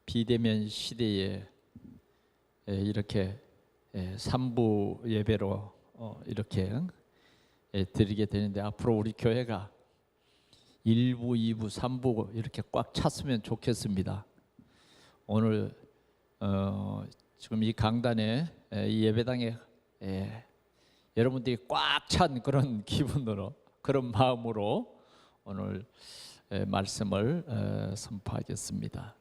비대면 시대에 이렇게 3부 예배로 이렇게 드리게 되는데, 앞으로 우리 교회가 1부, 2부, 3부 이렇게 꽉 찼으면 좋겠습니다. 오늘 지금 이 강단에 이 예배당에 여러분들이 꽉 찬 그런 기분으로, 그런 마음으로 오늘 말씀을 선포하겠습니다.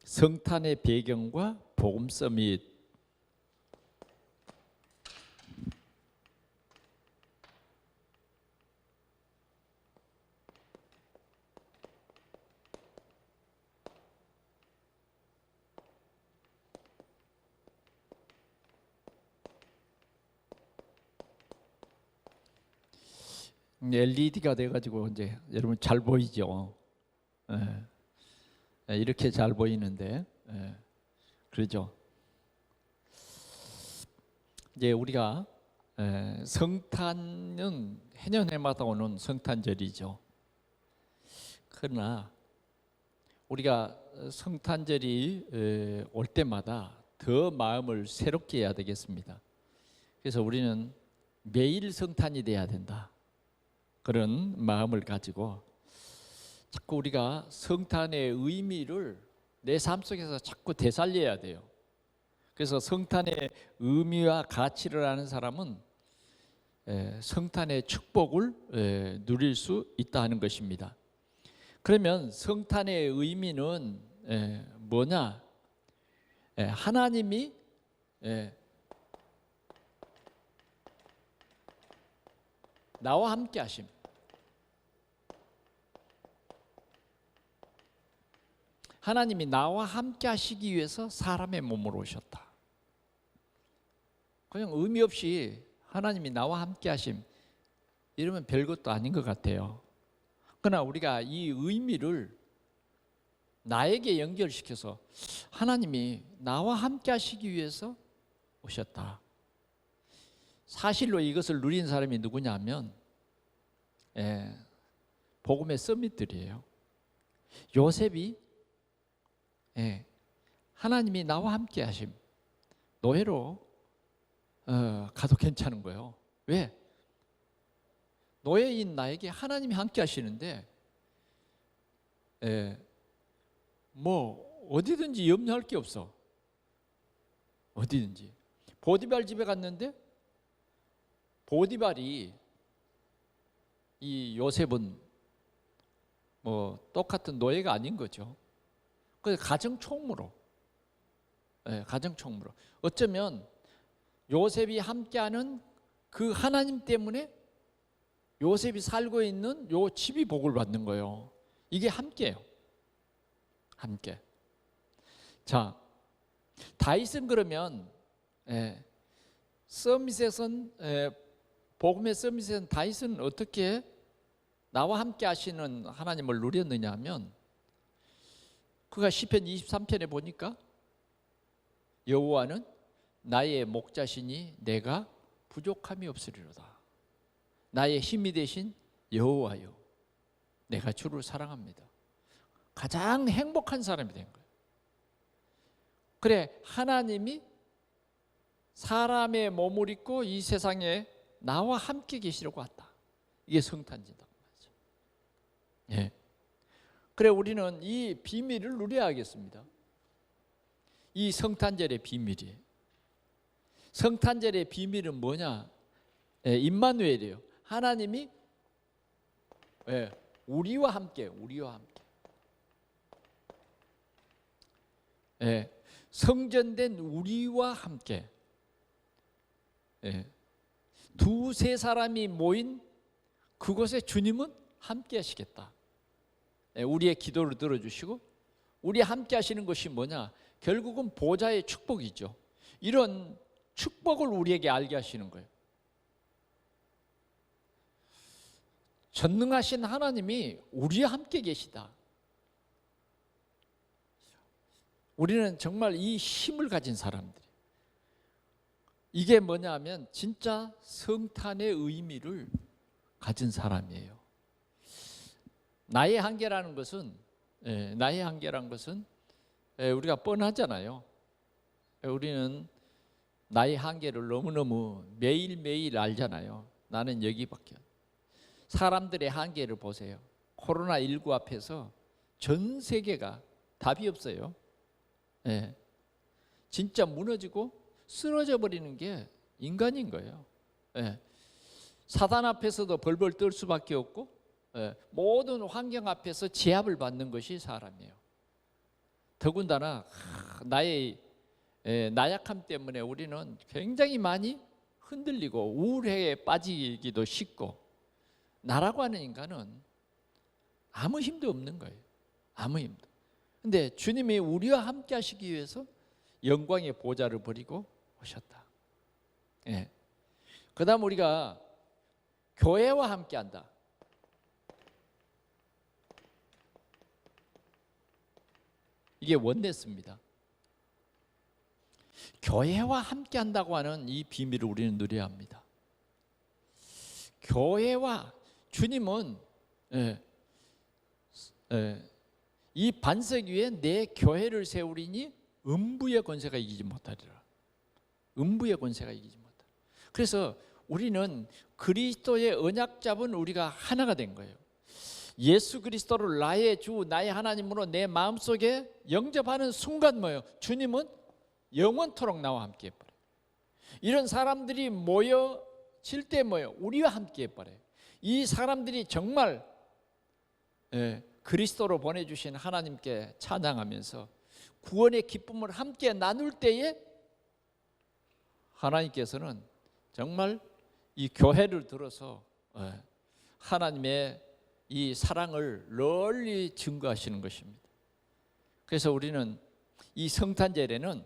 성탄의 배경과 복음 서밋. LED가 돼가지고 이제 여러분 잘 보이죠? 이렇게 잘 보이는데, 그러죠? 이제 우리가 성탄은 해년해마다 오는 성탄절이죠. 그러나 우리가 성탄절이 올 때마다 더 마음을 새롭게 해야 되겠습니다. 그래서 우리는 매일 성탄이 돼야 된다, 그런 마음을 가지고 자꾸 우리가 성탄의 의미를 내 삶 속에서 자꾸 되살려야 돼요. 그래서 성탄의 의미와 가치를 아는 사람은 성탄의 축복을 누릴 수 있다 하는 것입니다. 그러면 성탄의 의미는 뭐냐? 하나님이 나와 함께 하심. 하나님이 나와 함께 하시기 위해서 사람의 몸으로 오셨다. 그냥 의미 없이 하나님이 나와 함께 하심, 이러면 별것도 아닌 것 같아요. 그러나 우리가 이 의미를 나에게 연결시켜서 하나님이 나와 함께 하시기 위해서 오셨다. 사실로 이것을 누린 사람이 누구냐면 복음의 서밋들이에요. 요셉이 하나님이 나와 함께 하심, 노예로 가도 괜찮은 거예요. 왜? 노예인 나에게 하나님이 함께 하시는데 뭐 어디든지 염려할 게 없어. 어디든지. 보디발 집에 갔는데 보디발이 이 요셉은 뭐 똑같은 노예가 아닌 거죠. 그래서 가정총무로, 가정총무로. 어쩌면 요셉이 함께하는 그 하나님 때문에 요셉이 살고 있는 요 집이 복을 받는 거예요. 이게 함께예요. 함께. 자, 다윗은 그러면 서밋에선, 복음의 서밋에선 다윗은 어떻게 나와 함께 하시는 하나님을 누렸느냐 하면, 그가 시편 23편에 보니까 여호와는 나의 목자시니 내가 부족함이 없으리로다. 나의 힘이 되신 여호와여, 내가 주를 사랑합니다. 가장 행복한 사람이 된 거예요. 그래, 하나님이 사람의 몸을 입고 이 세상에 나와 함께 계시려고 왔다. 이게 성탄절이다. 예. 그래, 우리는 이 비밀을 누려야겠습니다. 이 성탄절의 비밀이. 성탄절의 비밀은 뭐냐? 임마누엘이에요. 하나님이 우리와 함께, 우리와 함께. 성전된 우리와 함께. 두세 사람이 모인 그곳에 주님은 함께 하시겠다. 우리의 기도를 들어주시고, 우리 함께 하시는 것이 뭐냐? 결국은 보좌의 축복이죠. 이런 축복을 우리에게 알게 하시는 거예요. 전능하신 하나님이 우리와 함께 계시다. 우리는 정말 이 힘을 가진 사람들이에요. 이게 뭐냐 하면 진짜 성탄의 의미를 가진 사람이에요. 나의 한계라는 것은 나의 한계라는 것은 우리가 뻔하잖아요. 우리는 나의 한계를 너무너무 매일매일 알잖아요. 나는 여기밖에. 사람들의 한계를 보세요. 코로나19 앞에서 전 세계가 답이 없어요. 진짜 무너지고 쓰러져 버리는 게 인간인 거예요. 사단 앞에서도 벌벌 떨 수밖에 없고 모든 환경 앞에서 제압을 받는 것이 사람이에요. 더군다나 나의 나약함 때문에 우리는 굉장히 많이 흔들리고 우울에 빠지기도 쉽고, 나라고 하는 인간은 아무 힘도 없는 거예요. 아무 힘도. 근데 주님이 우리와 함께 하시기 위해서 영광의 보좌를 버리고 오셨다. 그 다음 우리가 교회와 함께 한다. 이게 원네스입니다. 교회와 함께 한다고 하는 이 비밀을 우리는 누려야 합니다. 교회와 주님은 이 반석 위에 내 교회를 세우리니 음부의 권세가 이기지 못하리라. 음부의 권세가 이기지 못하리라. 그래서 우리는 그리스도의 언약 잡은 우리가 하나가 된 거예요. 예수 그리스도를 나의 주, 나의 하나님으로 내 마음속에 영접하는 순간 뭐예요? 주님은 영원토록 나와 함께 해버려요. 이런 사람들이 모여질 때 뭐예요? 우리와 함께 해버려요. 이 사람들이 정말 그리스도로 보내주신 하나님께 찬양하면서 구원의 기쁨을 함께 나눌 때에 하나님께서는 정말 이 교회를 들어서 하나님의 이 사랑을 널리 증거하시는 것입니다. 그래서 우리는 이 성탄절에는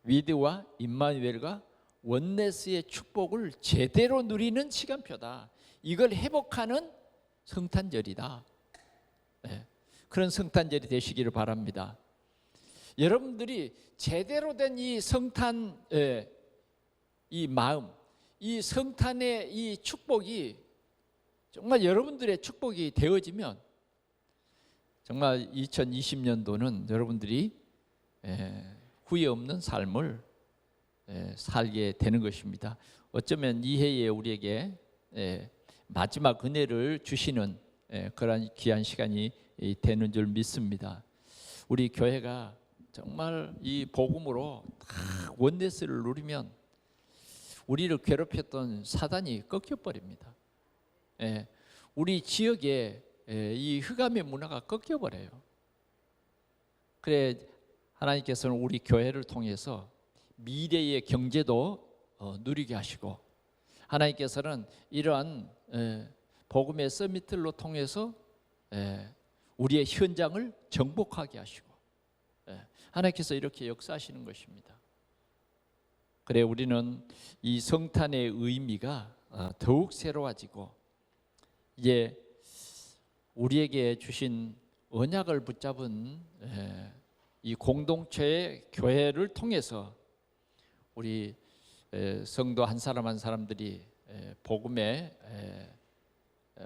위드와 임마누엘과 원네스의 축복을 제대로 누리는 시간표다. 이걸 회복하는 성탄절이다. 그런 성탄절이 되시기를 바랍니다. 여러분들이 제대로 된 이 성탄의 이 마음, 이 성탄의 이 축복이 정말 여러분들의 축복이 되어지면 정말 2020년도는 여러분들이 후회 없는 삶을 살게 되는 것입니다. 어쩌면 이 해에 우리에게 마지막 은혜를 주시는 그런 귀한 시간이 되는 줄 믿습니다. 우리 교회가 정말 이 복음으로 다 원네스를 누리면 우리를 괴롭혔던 사단이 꺾여버립니다. 우리 지역에 이 흑암의 문화가 꺾여버려요. 그래 하나님께서는 우리 교회를 통해서 미래의 경제도 누리게 하시고, 하나님께서는 이러한 복음의 서밋을 통해서 우리의 현장을 정복하게 하시고, 하나님께서 이렇게 역사하시는 것입니다. 그래 우리는 이 성탄의 의미가 더욱 새로워지고, 이제 우리에게 주신 언약을 붙잡은 이 공동체의 교회를 통해서 우리 성도 한 사람 한 사람들이 복음의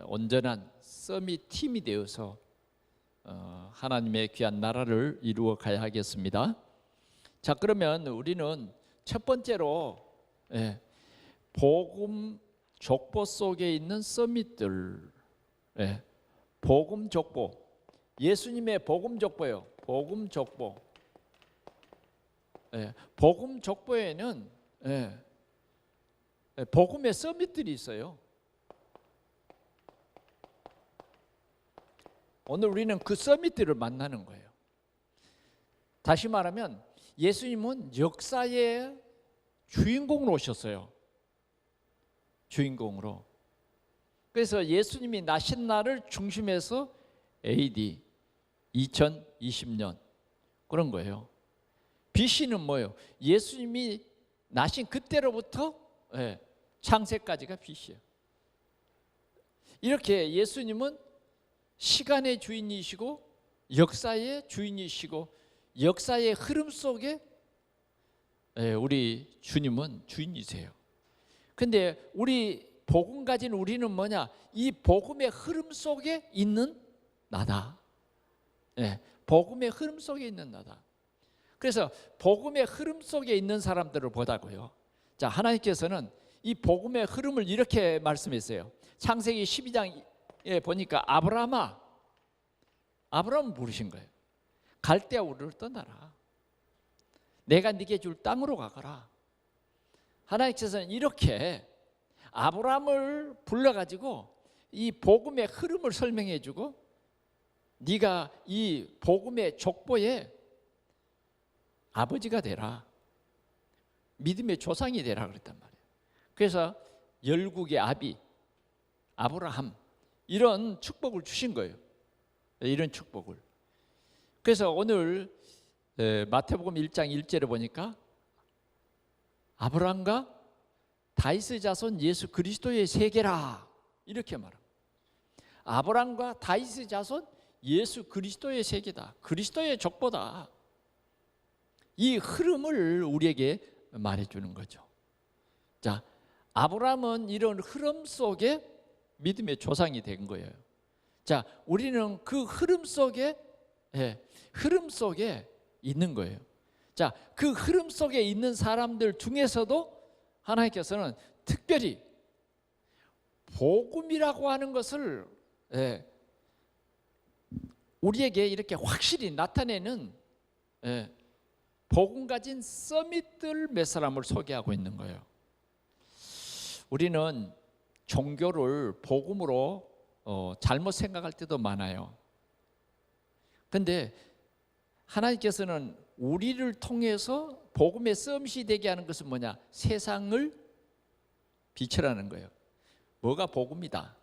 온전한 서밋 팀이 되어서 하나님의 귀한 나라를 이루어 가야 하겠습니다. 자, 그러면 우리는 첫 번째로 복음 족보 속에 있는 서밋들, 복음 족보, 예수님의 복음 족보예요. 복음 족보. 복음 족보에는 복음의 서밋들이 있어요. 오늘 우리는 그 서밋들을 만나는 거예요. 다시 말하면 예수님은 역사의 주인공으로 오셨어요. 주인공으로. 그래서 예수님이 나신 날을 중심해서 AD 2020년 그런 거예요. BC는 뭐예요? 예수님이 나신 그때로부터 창세까지가 BC예요. 이렇게 예수님은 시간의 주인이시고 역사의 주인이시고 역사의 흐름 속에 우리 주님은 주인이세요. 근데 우리 복음 가진 우리는 뭐냐? 이 복음의 흐름 속에 있는 나다. 예, 복음의 흐름 속에 있는 나다. 그래서 복음의 흐름 속에 있는 사람들을 보자고요. 자, 하나님께서는 이 복음의 흐름을 이렇게 말씀했어요. 창세기 12장에 보니까 아브라함을 부르신 거예요. 갈대아 우르를 떠나라. 내가 네게 줄 땅으로 가거라. 하나님께서는 이렇게 아브라함을 불러가지고 이 복음의 흐름을 설명해주고 네가 이 복음의 족보의 아버지가 되라. 믿음의 조상이 되라 그랬단 말이에요. 그래서 열국의 아비 아브라함 이런 축복을 주신 거예요. 이런 축복을. 그래서 오늘 마태복음 1장 1절에 보니까 아브라함과 다윗의 자손 예수 그리스도의 세계라 이렇게 말합니다. 아브라함과 다윗의 자손 예수 그리스도의 세계다. 그리스도의 족보다. 이 흐름을 우리에게 말해주는 거죠. 자, 아브라함은 이런 흐름 속에 믿음의 조상이 된 거예요. 자, 우리는 그 흐름 속에 있는 거예요. 자, 그 흐름 속에 있는 사람들 중에서도 하나님께서는 특별히 복음이라고 하는 것을 우리에게 이렇게 확실히 나타내는 복음 가진 서밋들 몇 사람을 소개하고 있는 거예요. 우리는 종교를 복음으로 잘못 생각할 때도 많아요. 근데 하나님께서는 우리를 통해서 복음의 서밋이 되게 하는 것은 뭐냐? 세상을 비춰라는 거예요. 뭐가 복음이다?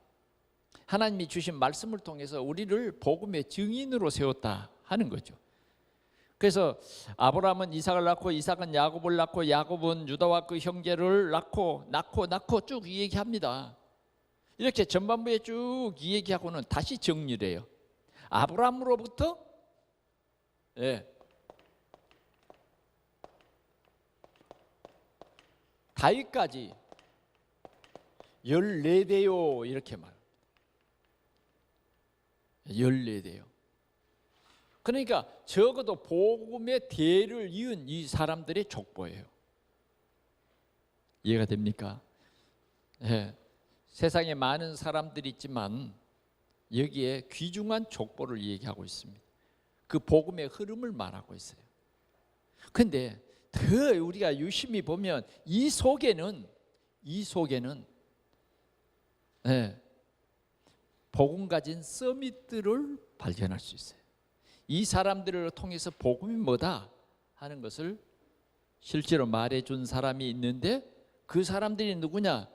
하나님이 주신 말씀을 통해서 우리를 복음의 증인으로 세웠다 하는 거죠. 그래서 아브라함은 이삭을 낳고 이삭은 야곱을 낳고 야곱은 유다와 그 형제를 낳고 쭉 얘기합니다. 이렇게 전반부에 쭉 얘기하고는 다시 정리를 해요. 아브라함으로부터 다윗까지 14대요 이렇게 말합니다. 14대요. 그러니까 적어도 복음의 대를 이은 이 사람들의 족보예요. 이해가 됩니까? 세상에 많은 사람들이 있지만 여기에 귀중한 족보를 얘기하고 있습니다. 그 복음의 흐름을 말하고 있어요. 그런데 더 우리가 유심히 보면 이 속에는 복음 가진 서밋들을 발견할 수 있어요. 이 사람들을 통해서 복음이 뭐다 하는 것을 실제로 말해준 사람이 있는데 그 사람들이 누구냐?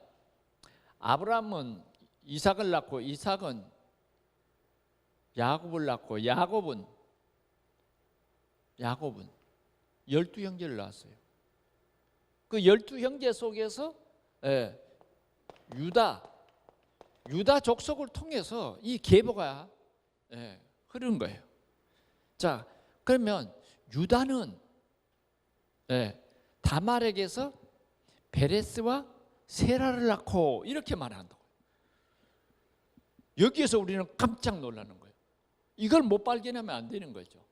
아브라함은 이삭을 낳고 이삭은 야곱을 낳고 야곱은 12형제를 낳았어요. 그 12형제 속에서 유다 족속을 통해서 이 계보가 흐른 거예요. 자, 그러면 유다는 다말에게서 베레스와 세라를 낳고 이렇게 말한다고요. 여기에서 우리는 깜짝 놀라는 거예요. 이걸 못 발견하면 안 되는 거죠.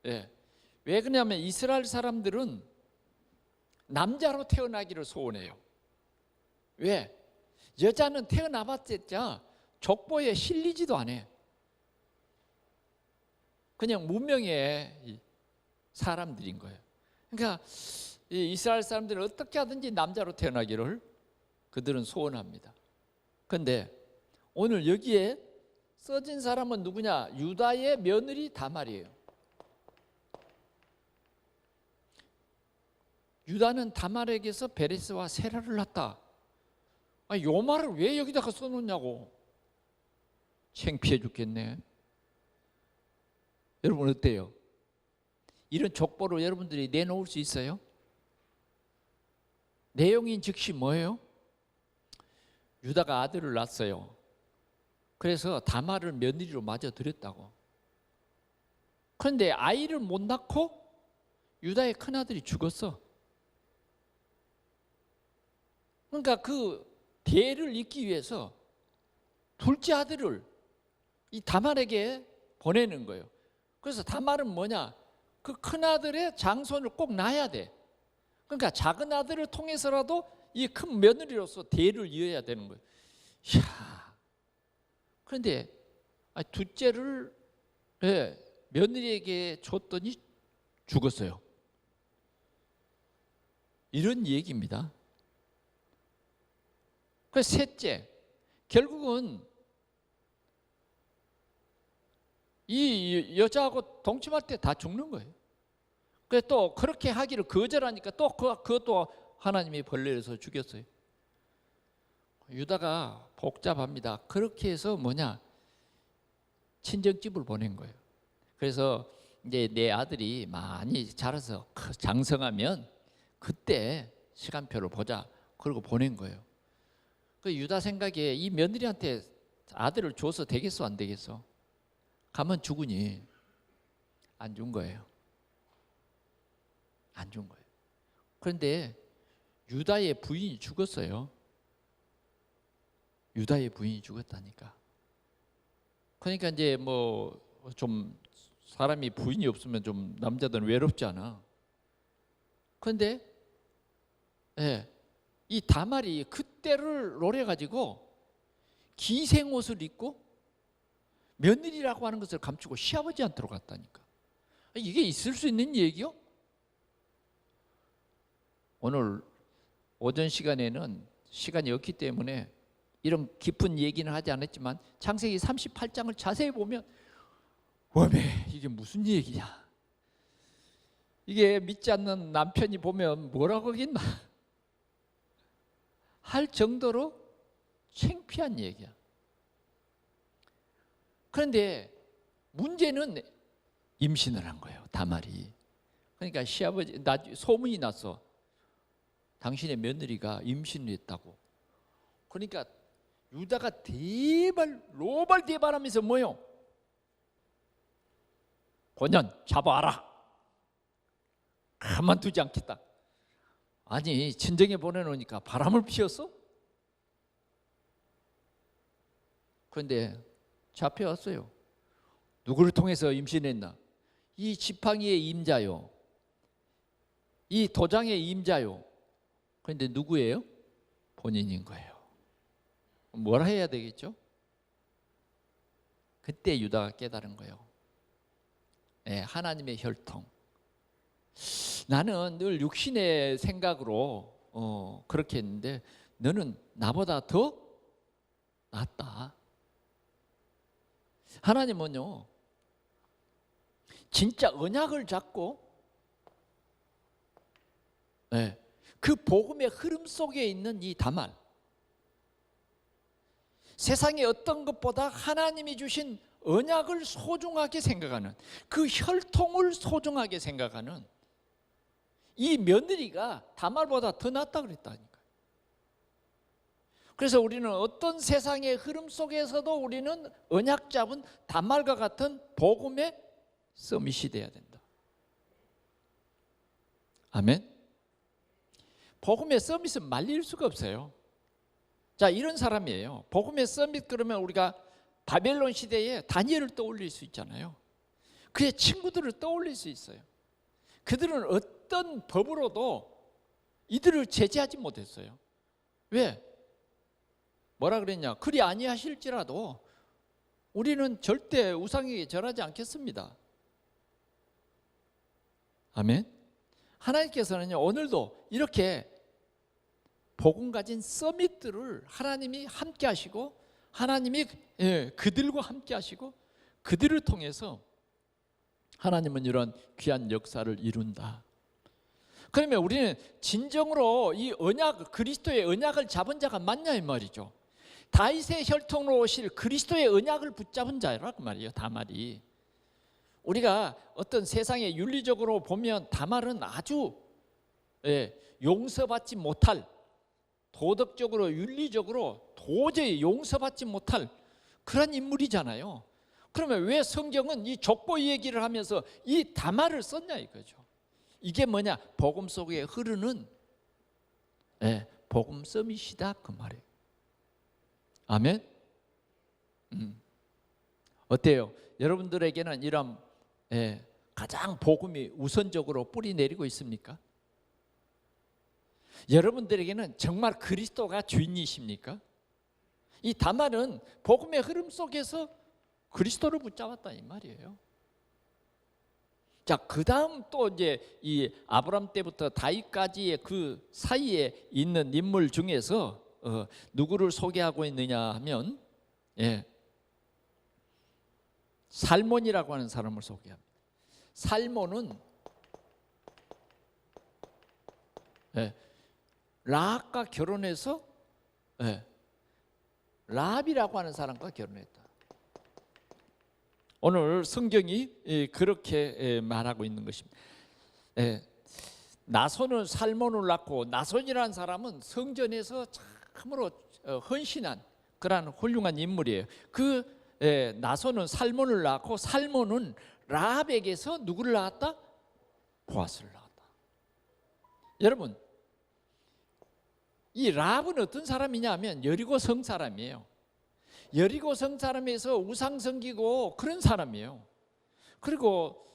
왜 그러냐면 이스라엘 사람들은 남자로 태어나기를 소원해요. 왜? 여자는 태어나봤자 족보에 실리지도 않아요. 그냥 문명의 사람들인 거예요. 그러니까 이스라엘 사람들은 어떻게 하든지 남자로 태어나기를 그들은 소원합니다. 그런데 오늘 여기에 써진 사람은 누구냐? 유다의 며느리 다말이에요. 유다는 다말에게서 베레스와 세라를 낳았다. 요 말을 왜 여기다가 써놓냐고. 창피해 죽겠네. 여러분 어때요? 이런 족보를 여러분들이 내놓을 수 있어요? 내용인 즉시 뭐예요? 유다가 아들을 낳았어요. 그래서 다말을 며느리로 맞아 들였다고. 그런데 아이를 못 낳고 유다의 큰아들이 죽었어. 그러니까 그 대를 잇기 위해서 둘째 아들을 이 다말에게 보내는 거예요. 그래서 다말은 뭐냐? 그 큰아들의 장손을 꼭 낳아야 돼. 그러니까 작은 아들을 통해서라도 이 큰 며느리로서 대를 이어야 되는 거예요. 이야. 그런데 둘째를 며느리에게 줬더니 죽었어요. 이런 얘기입니다. 그래서 셋째, 결국은 이 여자하고 동침할 때 다 죽는 거예요. 그래서 또 그렇게 하기를 거절하니까 또 그것도 하나님이 벌레에서 죽였어요. 유다가 복잡합니다. 그렇게 해서 뭐냐? 친정집을 보낸 거예요. 그래서 이제 내 아들이 많이 자라서 장성하면 그때 시간표를 보자. 그러고 보낸 거예요. 그 유다 생각에 이 며느리한테 아들을 줘서 되겠어 안 되겠어? 가면 죽으니 안 준 거예요. 안 준 거예요. 그런데 유다의 부인이 죽었어요. 유다의 부인이 죽었다니까. 그러니까 이제 뭐 좀 사람이 부인이 없으면 좀 남자들은 외롭잖아. 그런데 이 다말이 그때를 노려가지고 기생 옷을 입고 며느리라고 하는 것을 감추고 시아버지한테로 갔다니까. 이게 있을 수 있는 얘기요? 오늘 오전 시간에는 시간이 없기 때문에 이런 깊은 얘기는 하지 않았지만 창세기 38장을 자세히 보면 웜에 이게 무슨 얘기냐, 이게 믿지 않는 남편이 보면 뭐라고 하겠나 할 정도로 창피한 얘기야. 그런데 문제는 임신을 한 거예요, 다말이. 그러니까 시아버지 소문이 났어. 당신의 며느리가 임신을 했다고. 그러니까 유다가 노발대발하면서 뭐요? 본년 잡아와라. 가만두지 않겠다. 아니 친정에 보내놓으니까 바람을 피웠어? 그런데 잡혀왔어요. 누구를 통해서 임신했나? 이 지팡이의 임자요, 이 도장의 임자요. 그런데 누구예요? 본인인 거예요. 뭘 해야 되겠죠? 그때 유다가 깨달은 거예요. 하나님의 혈통. 나는 늘 육신의 생각으로 그렇게 했는데 너는 나보다 더 낫다. 하나님은요, 진짜 언약을 잡고 그 복음의 흐름 속에 있는 이 다말, 세상의 어떤 것보다 하나님이 주신 언약을 소중하게 생각하는, 그 혈통을 소중하게 생각하는 이 며느리가 다말보다 더 낫다 그랬다니까요. 그래서 우리는 어떤 세상의 흐름 속에서도 우리는 언약 잡은 다말과 같은 복음의 서밋이 돼야 된다. 아멘. 복음의 서밋은 말릴 수가 없어요. 자, 이런 사람이에요. 복음의 서밋 그러면 우리가 바벨론 시대에 다니엘을 떠올릴 수 있잖아요. 그의 친구들을 떠올릴 수 있어요. 그들은 어떤 법으로도 이들을 제재하지 못했어요. 왜? 뭐라 그랬냐? 그리 아니하실지라도 우리는 절대 우상에게 절하지 않겠습니다. 아멘. 하나님께서는요, 오늘도 이렇게 복음 가진 서밋들을 하나님이 함께 하시고, 하나님이 그들과 함께 하시고, 그들을 통해서 하나님은 이런 귀한 역사를 이룬다. 그러면 우리는 진정으로 이 언약, 그리스도의 언약을 잡은 자가 맞냐 이 말이죠. 다윗의 혈통으로 오실 그리스도의 언약을 붙잡은 자라고 말이에요, 다말이. 우리가 어떤 세상에 윤리적으로 보면 다말은 아주 용서받지 못할, 도덕적으로 윤리적으로 도저히 용서받지 못할 그런 인물이잖아요. 그러면 왜 성경은 이 족보 얘기를 하면서 이 다말을 썼냐 이거죠. 이게 뭐냐? 복음 속에 흐르는 복음 서밋이다 그 말이에요. 아멘. 어때요? 여러분들에게는 이런 가장 복음이 우선적으로 뿌리 내리고 있습니까? 여러분들에게는 정말 그리스도가 주인이십니까? 이 다말은 복음의 흐름 속에서 그리스도를 붙잡았다 이 말이에요. 자, 그 다음 또 이제 이 아브람 때부터 다윗까지의 그 사이에 있는 인물 중에서 누구를 소개하고 있느냐 하면 살몬이라고 하는 사람을 소개합니다. 살몬은 라합과 결혼해서 라합이라고 하는 사람과 결혼했다. 오늘 성경이 그렇게 말하고 있는 것입니다. 나손은 살몬을 낳고, 나손이라는 사람은 성전에서 참으로 헌신한 그러한 훌륭한 인물이에요. 그 나손은 살몬을 낳고, 살몬은 라합에게서 누구를 낳았다? 보아스를 낳았다. 여러분, 이 라합은 어떤 사람이냐 하면 여리고 성 사람이에요. 여리고 성 사람에서 우상 섬기고 그런 사람이에요. 그리고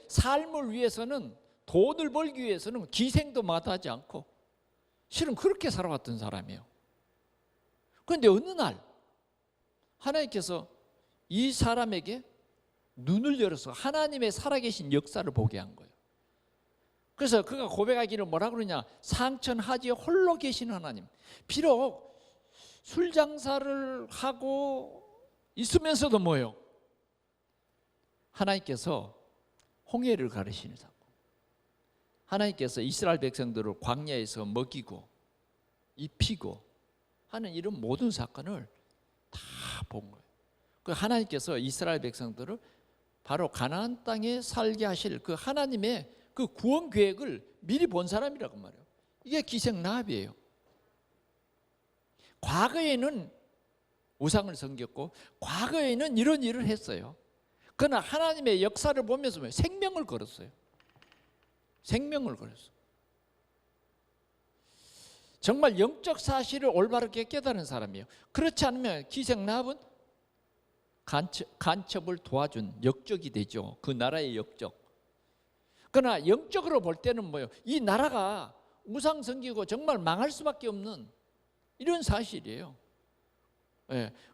삶을 위해서는, 돈을 벌기 위해서는 기생도 마다하지 않고 실은 그렇게 살아왔던 사람이에요. 그런데 어느 날 하나님께서 이 사람에게 눈을 열어서 하나님의 살아계신 역사를 보게 한 거예요. 그래서 그가 고백하기를 뭐라 그러냐? 상천하지에 홀로 계신 하나님. 비록 술 장사를 하고 있으면서도 뭐예요? 하나님께서 홍해를 가르시는 사건, 하나님께서 이스라엘 백성들을 광야에서 먹이고 입히고 하는 이런 모든 사건을 다 본 거예요. 그 하나님께서 이스라엘 백성들을 바로 가나안 땅에 살게 하실 그 하나님의 그 구원 계획을 미리 본 사람이라고 말해요. 이게 기생 라합이에요. 과거에는 우상을 섬겼고 과거에는 이런 일을 했어요. 그러나 하나님의 역사를 보면서 생명을 걸었어요. 생명을 걸었어요. 정말 영적 사실을 올바르게 깨달은 사람이에요. 그렇지 않으면 기생 라합은 간첩을 도와준 역적이 되죠. 그 나라의 역적. 그러나 영적으로 볼 때는 뭐예요? 이 나라가 우상 섬기고 정말 망할 수밖에 없는 이런 사실이에요.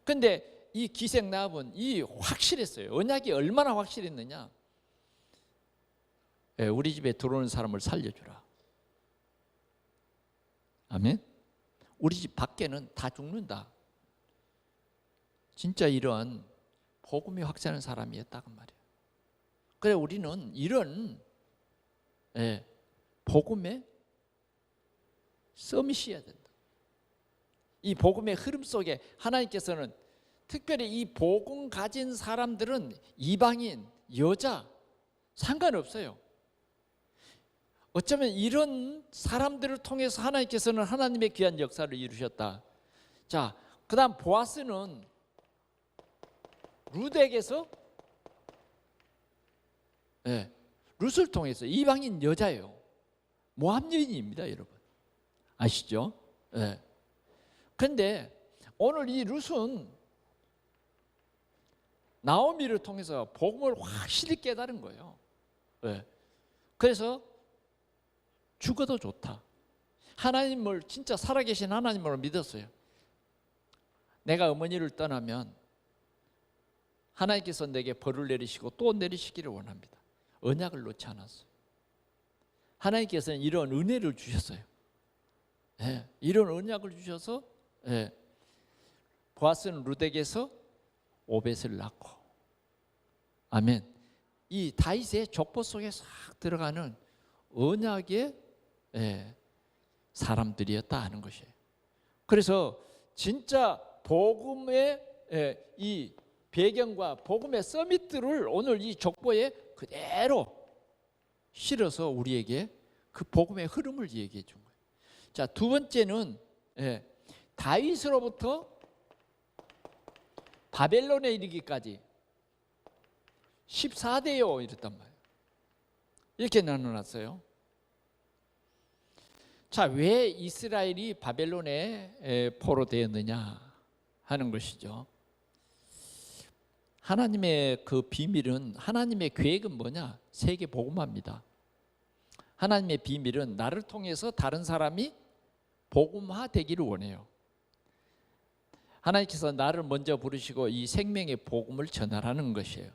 그런데 이 기생 라합은 이 확실했어요. 언약이 얼마나 확실했느냐? 우리 집에 들어오는 사람을 살려주라. 아멘. 우리 집 밖에는 다 죽는다. 진짜 이런 복음이 확산하는 사람이었다고 말이에요. 그래 우리는 이런 복음에 서밋이어야 된다. 이 복음의 흐름 속에 하나님께서는 특별히 이 복음 가진 사람들은 이방인, 여자 상관없어요. 어쩌면 이런 사람들을 통해서 하나님께서는 하나님의 귀한 역사를 이루셨다. 자, 그 다음 보아스는 룻에게서 룻을 통해서, 이방인 여자예요. 모압 여인입니다, 여러분. 아시죠? 그런데 오늘 이 룻은 나오미를 통해서 복음을 확실히 깨달은 거예요. 그래서 죽어도 좋다. 하나님을 진짜 살아계신 하나님을 믿었어요. 내가 어머니를 떠나면 하나님께서 내게 벌을 내리시고 또 내리시기를 원합니다. 언약을 놓지 않았어요. 하나님께서는 이런 은혜를 주셨어요. 이런 언약을 주셔서 보아스는 룻에게서 오벳을 낳고, 아멘. 이 다윗의 족보 속에 싹 들어가는 언약의 사람들이었다 하는 것이에요. 그래서 진짜 복음의 이 배경과 복음의 서밋들을 오늘 이 족보에 그대로 실어서 우리에게 그 복음의 흐름을 얘기해 준 거예요. 자, 두 번째는 다윗으로부터 바벨론에 이르기까지 14대요 이랬단 말이에요. 이렇게 나눠놨어요. 자, 왜 이스라엘이 바벨론에 포로되었느냐 하는 것이죠. 하나님의 그 비밀은, 하나님의 계획은 뭐냐? 세계 복음화입니다. 하나님의 비밀은 나를 통해서 다른 사람이 복음화 되기를 원해요. 하나님께서 나를 먼저 부르시고 이 생명의 복음을 전하라는 것이에요.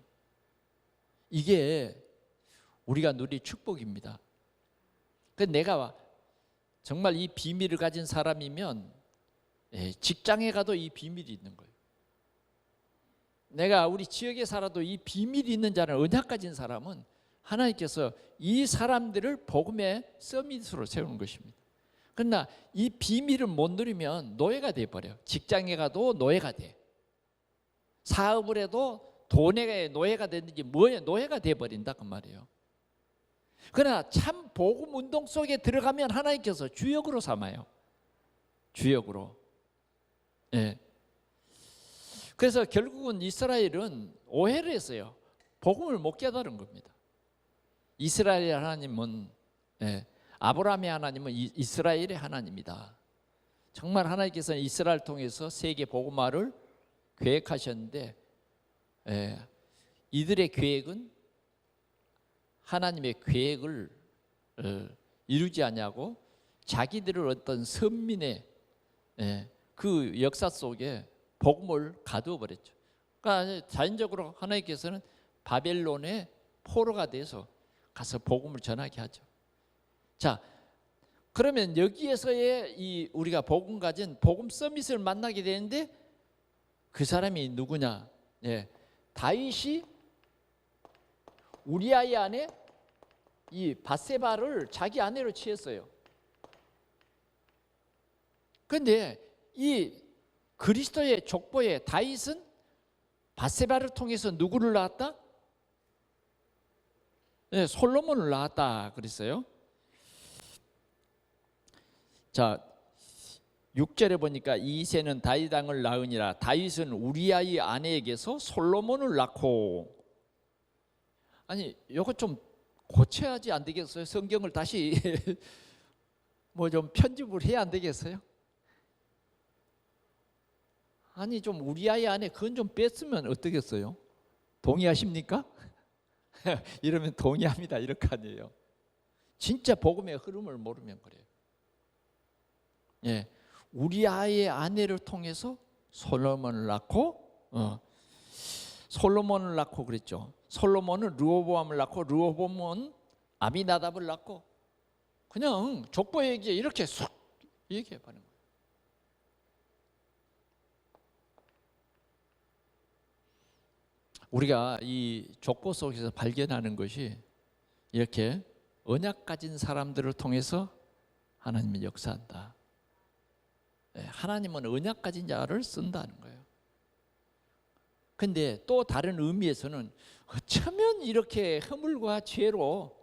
이게 우리가 누릴 축복입니다. 내가 정말 이 비밀을 가진 사람이면 직장에 가도 이 비밀이 있는 거예요. 내가 우리 지역에 살아도 이 비밀이 있는 자는, 언약 가진 사람은 하나님께서 이 사람들을 복음의 서밋으로 세우는 것입니다. 그러나 이 비밀을 못 누리면 노예가 돼버려요. 직장에 가도 노예가 돼. 사업을 해도 돈의 노예가 됐는지 뭐에 노예가 돼버린다 그 말이에요. 그러나 참 복음 운동 속에 들어가면 하나님께서 주역으로 삼아요. 주역으로. 예. 그래서 결국은 이스라엘은 오해를 했어요. 복음을 못 깨달은 겁니다. 이스라엘의 하나님은, 아브라함의 하나님은 이스라엘의 하나님이다. 정말 하나님께서는 이스라엘 통해서 세계 복음화를 계획하셨는데, 이들의 계획은 하나님의 계획을 이루지 않냐고 자기들을 어떤 선민의 그 역사 속에 복음을 가두어 버렸죠. 그러니까 자연적으로 하나님께서는 바벨론의 포로가 돼서 가서 복음을 전하게 하죠. 자, 그러면 여기에서의 이 우리가 복음 가진 복음 서밋을 만나게 되는데, 그 사람이 누구냐? 다윗이 우리아의 아내 이 밧세바를 자기 아내로 취했어요. 그런데 이 그리스도의 족보에 다윗은 밧세바를 통해서 누구를 낳았다? 솔로몬을 낳았다 그랬어요. 자, 6절에 보니까 이새는 다윗 왕을 낳으니라. 다윗은 우리아의 아내에게서 솔로몬을 낳고. 아니, 이거 좀 고쳐야지 안 되겠어요? 성경을 다시 뭐 좀 편집을 해야 안 되겠어요? 아니, 좀 우리아의 아내 그건 좀 뺐으면 어떻겠어요? 동의하십니까? 이러면 동의합니다 이럴 거 아니에요. 진짜 복음의 흐름을 모르면 그래요. 우리아의 아내를 통해서 솔로몬을 낳고, 솔로몬을 낳고 그랬죠. 솔로몬은 르호보암을 낳고, 르호보암은 아미나답을 낳고, 그냥 족보 얘기에 이렇게 쑥 얘기해 버는 거예요. 우리가 이 족보 속에서 발견하는 것이 이렇게 언약 가진 사람들을 통해서 하나님이 역사한다. 하나님은 언약 가진 자를 쓴다는 거예요. 근데 또 다른 의미에서는 어쩌면 이렇게 허물과 죄로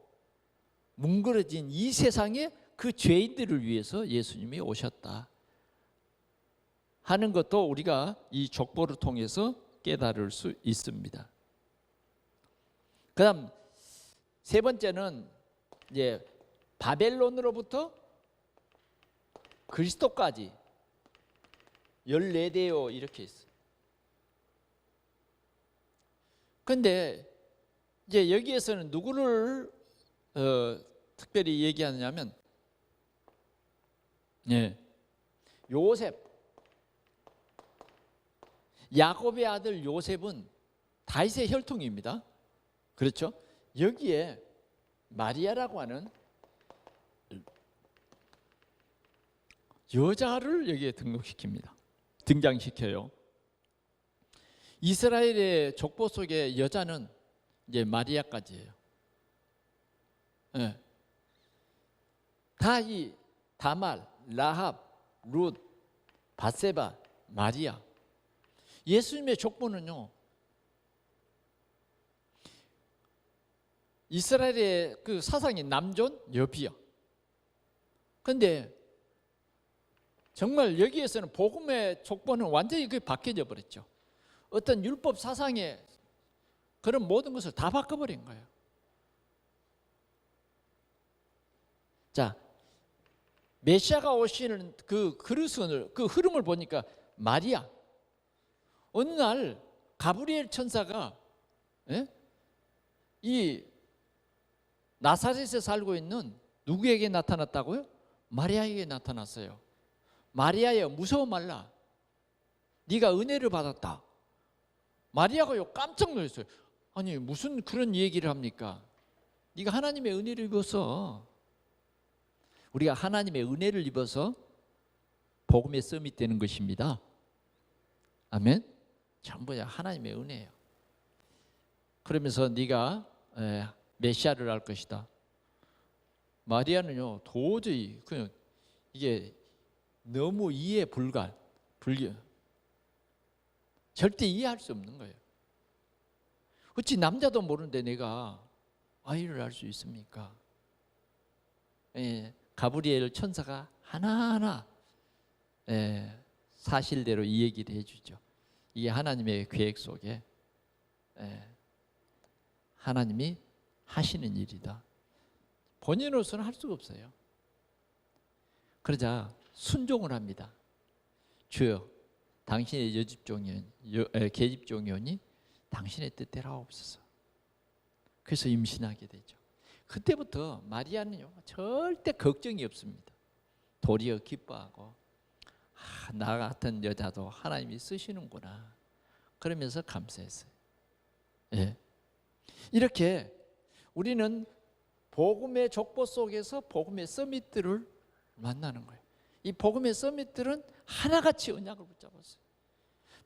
뭉그러진 이 세상에 그 죄인들을 위해서 예수님이 오셨다 하는 것도 우리가 이 족보를 통해서 깨달을 수 있습니다. 그다음 세 번째는 이제 바벨론으로부터 그리스도까지 14대요 이렇게 있어요. 근데 이제 여기에서는 누구를 특별히 얘기하느냐면, 요셉, 야곱의 아들 요셉은 다윗의 혈통입니다. 그렇죠? 여기에 마리아라고 하는 여자를 여기에 등장시켜요. 이스라엘의 족보 속에 여자는 이제 마리아까지예요. 다 이 다말, 라합, 룻, 밧세바, 마리아. 예수님의 족보는요, 이스라엘의 그 사상이 남존, 여비야. 그런데 정말 여기에서는 복음의 족보는 완전히 그게 바뀌어져 버렸죠. 어떤 율법 사상에 그런 모든 것을 다 바꿔버린 거예요. 자, 메시아가 오시는 그 그릇을, 그 흐름을 보니까 마리아, 어느 날 가브리엘 천사가 예? 이 나사렛에 살고 있는 누구에게 나타났다고요? 마리아에게 나타났어요. 마리아여 무서워 말라. 네가 은혜를 받았다. 마리아가요 깜짝 놀랐어요. 아니 무슨 그런 얘기를 합니까? 네가 하나님의 은혜를 입었어. 우리가 하나님의 은혜를 입어서 복음의 썸이 되는 것입니다. 아멘. 전부 다 하나님의 은혜예요. 그러면서 네가 메시아를 알 것이다. 마리아는요 도저히 그냥 이게 너무 이해 불가, 절대 이해할 수 없는 거예요. 어찌 남자도 모르는데 내가 아이를 알 수 있습니까? 가브리엘 천사가 하나하나 사실대로 이 얘기를 해주죠. 이게 하나님의 계획 속에 하나님이 하시는 일이다. 본인으로서는 할 수가 없어요. 그러자 순종을 합니다. 주여 당신의 계집종이오니 당신의 뜻대로 하옵소서. 그래서 임신하게 되죠. 그때부터 마리아는요 절대 걱정이 없습니다. 도리어 기뻐하고 나 같은 여자도 하나님이 쓰시는구나 그러면서 감사했어요. 예. 이렇게 우리는 복음의 족보 속에서 복음의 서밋들을 만나는 거예요. 이 복음의 서밋들은 하나같이 언약을 붙잡았어요.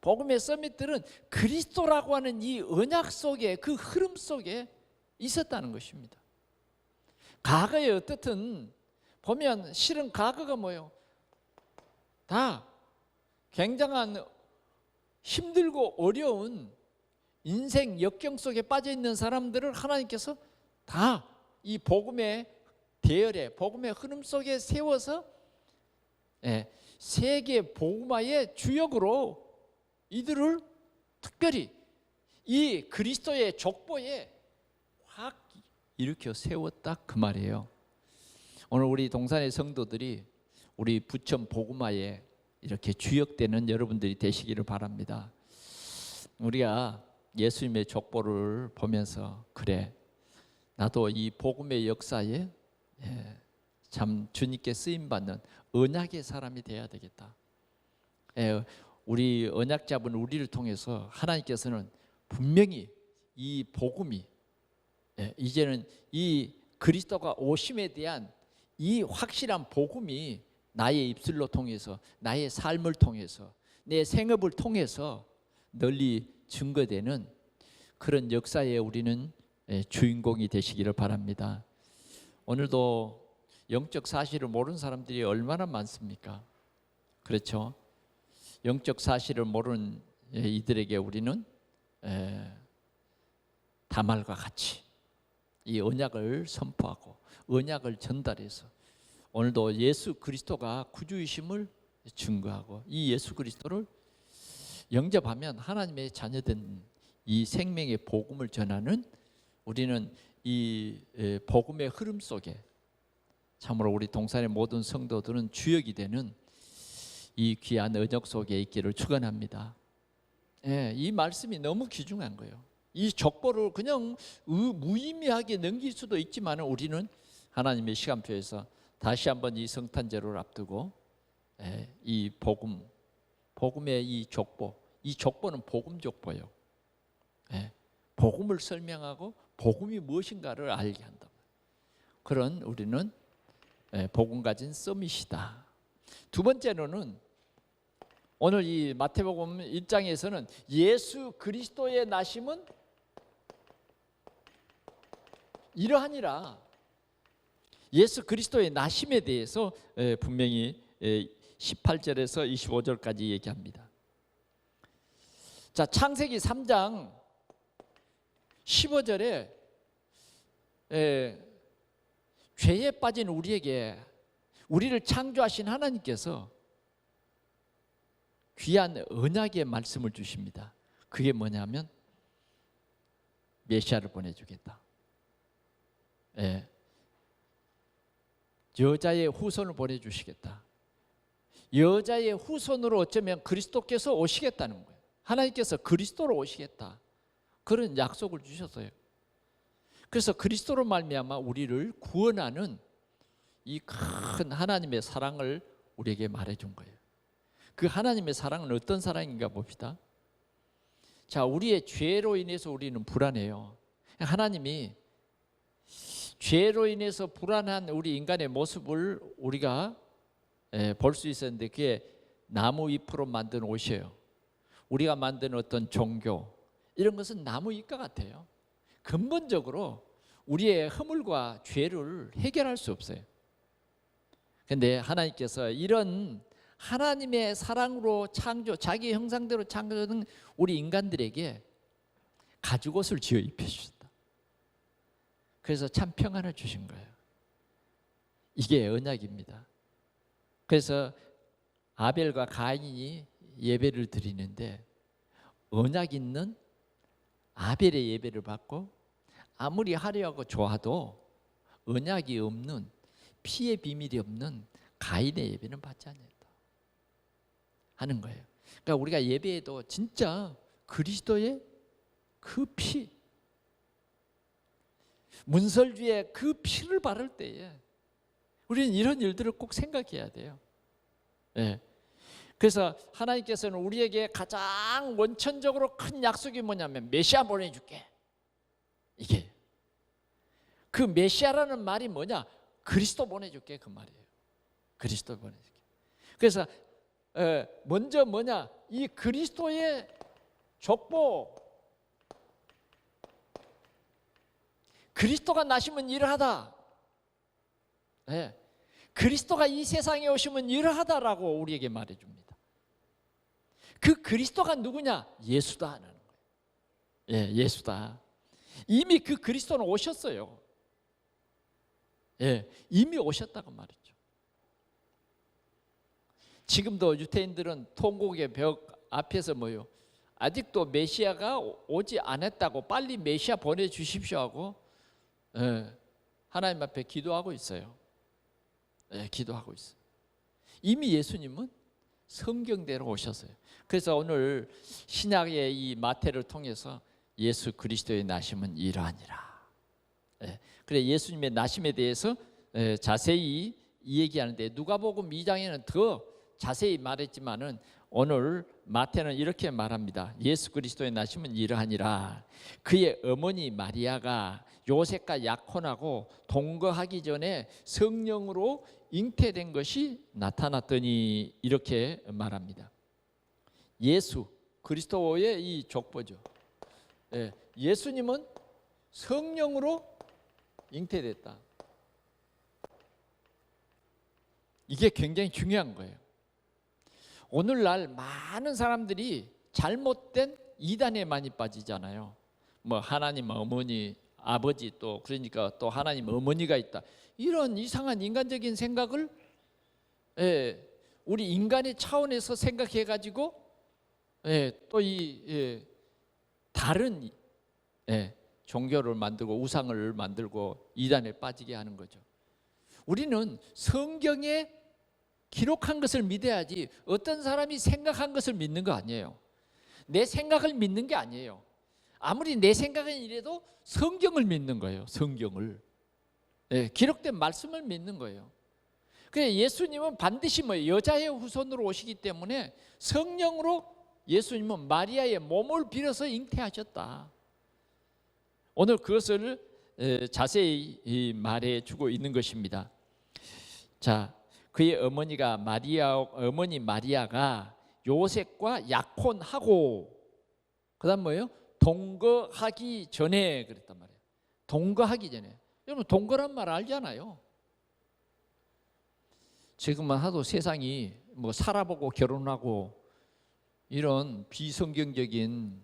복음의 서밋들은 그리스도라고 하는 이 언약 속에 그 흐름 속에 있었다는 것입니다. 과거에 어떻든 보면 실은 과거가 뭐예요? 다 굉장한 힘들고 어려운 인생 역경 속에 빠져 있는 사람들을 하나님께서 다 이 복음의 대열에 복음의 흐름 속에 세워서 세계 복음화의 주역으로 이들을 특별히 이 그리스도의 족보에 확 일으켜 세웠다 그 말이에요. 오늘 우리 동산의 성도들이 우리 부천 복음화에 이렇게 주역되는 여러분들이 되시기를 바랍니다. 우리가 예수님의 족보를 보면서 그래 나도 이 복음의 역사에 참 주님께 쓰임받는 언약의 사람이 돼야 되겠다. 우리 언약 잡은 우리를 통해서 하나님께서는 분명히 이 복음이 이제는 이 그리스도가 오심에 대한 이 확실한 복음이 나의 입술로 통해서 나의 삶을 통해서 내 생업을 통해서 널리 증거되는 그런 역사에 우리는 주인공이 되시기를 바랍니다. 오늘도 영적 사실을 모르는 사람들이 얼마나 많습니까? 그렇죠? 영적 사실을 모르는 이들에게 우리는 다말과 같이 이 언약을 선포하고 언약을 전달해서 오늘도 예수 그리스도가 구주이심을 증거하고 이 예수 그리스도를 영접하면 하나님의 자녀된 이 생명의 복음을 전하는 우리는 이 복음의 흐름 속에 참으로 우리 동산의 모든 성도들은 주역이 되는 이 귀한 언약 속에 있기를 축원합니다. 이 말씀이 너무 귀중한 거예요. 이 족보를 그냥 무의미하게 넘길 수도 있지만 우리는 하나님의 시간표에서 다시 한번 이 성탄절을 앞두고 이 복음의 이 족보는 복음 족보예요. 복음을 설명하고 복음이 무엇인가를 알게 한다. 그런 우리는 복음 가진 서밋이다. 두 번째로는 오늘 이 마태복음 1장에서는 예수 그리스도의 나심은 이러하니라. 예수 그리스도의 나심에 대해서 분명히 18절에서 25절까지 얘기합니다. 자, 창세기 3장 15절에 죄에 빠진 우리에게 우리를 창조하신 하나님께서 귀한 언약의 말씀을 주십니다. 그게 뭐냐면 메시아를 보내주겠다. 여자의 후손을 보내주시겠다. 여자의 후손으로 어쩌면 그리스도께서 오시겠다는 거예요. 하나님께서 그리스도로 오시겠다, 그런 약속을 주셨어요. 그래서 그리스도로 말미암아 우리를 구원하는 이 큰 하나님의 사랑을 우리에게 말해준 거예요. 그 하나님의 사랑은 어떤 사랑인가 봅시다. 자, 우리의 죄로 인해서 우리는 불안해요. 하나님이 죄로 인해서 불안한 우리 인간의 모습을 우리가 볼 수 있었는데, 그게 나무 잎으로 만든 옷이에요. 우리가 만든 어떤 종교, 이런 것은 나무 잎과 같아요. 근본적으로 우리의 허물과 죄를 해결할 수 없어요. 그런데 하나님께서 이런 하나님의 사랑으로 자기 형상대로 창조된 우리 인간들에게 가죽옷을 지어 입혀주셨다. 그래서 참 평안을 주신 거예요. 이게 언약입니다. 그래서 아벨과 가인이 예배를 드리는데, 언약 있는 아벨의 예배를 받고 아무리 화려하고 좋아도 언약이 없는, 피의 비밀이 없는 가인의 예배는 받지 않는다 하는 거예요. 그러니까 우리가 예배에도 진짜 그리스도의 그 피, 문설주의 그 피를 바를 때에 우리는 이런 일들을 꼭 생각해야 돼요. 네. 그래서 하나님께서는 우리에게 가장 원천적으로 큰 약속이 뭐냐면 메시아 보내줄게. 이게 그 메시아라는 말이 뭐냐? 그리스도 보내줄게, 그 말이에요. 그리스도 보내줄게. 그래서 먼저 뭐냐? 이 그리스도의 족보, 그리스도가 나시면 이러하다. 네. 그리스도가 이 세상에 오시면 이러하다라고 우리에게 말해줍니다. 그 그리스도가 누구냐? 예수다 하는 거예요. 예, 예수다. 이미 그 그리스도는 오셨어요. 예, 이미 오셨다고 말이죠. 지금도 유대인들은 통곡의 벽 앞에서 뭐요? 아직도 메시아가 오지 않았다고, 빨리 메시아 보내주십시오 하고 하나님 앞에 기도하고 있어요. 기도하고 있어요. 이미 예수님은 성경대로 오셨어요. 그래서 오늘 신약의 이 마태를 통해서 예수 그리스도의 나심은 이러하니라. 그래, 예수님의 나심에 대해서 자세히 이 얘기하는데, 누가복음 2장에는 더 자세히 말했지만은 오늘 마태는 이렇게 말합니다. 예수 그리스도의 나심은 이러하니라. 그의 어머니 마리아가 요셉과 약혼하고 동거하기 전에 성령으로 잉태된 것이 나타났더니, 이렇게 말합니다. 예수 그리스도의 이 족보죠. 예수님은 성령으로 잉태됐다. 이게 굉장히 중요한 거예요. 오늘날 많은 사람들이 잘못된 이단에 많이 빠지잖아요. 뭐 하나님 어머니, 아버지, 또 그러니까 또 하나님 어머니가 있다, 이런 이상한 인간적인 생각을 우리 인간의 차원에서 생각해 가지고 또 이 다른 종교를 만들고 우상을 만들고 이단에 빠지게 하는 거죠. 우리는 성경에 기록한 것을 믿어야지, 어떤 사람이 생각한 것을 믿는 거 아니에요. 내 생각을 믿는 게 아니에요. 아무리 내 생각은 이래도 성경을 믿는 거예요. 성경을, 기록된 말씀을 믿는 거예요. 그래서 예수님은 반드시 여자의 후손으로 오시기 때문에 성령으로 예수님은 마리아의 몸을 빌어서 잉태하셨다. 오늘 그것을 자세히 말해주고 있는 것입니다. 자, 그의 어머니 마리아가 요셉과 약혼하고, 그다음 뭐예요? 동거하기 전에 그랬단 말이에요. 동거하기 전에. 여러분, 동거란 말 알잖아요. 지금은 하도 세상이 뭐 살아보고 결혼하고 이런 비성경적인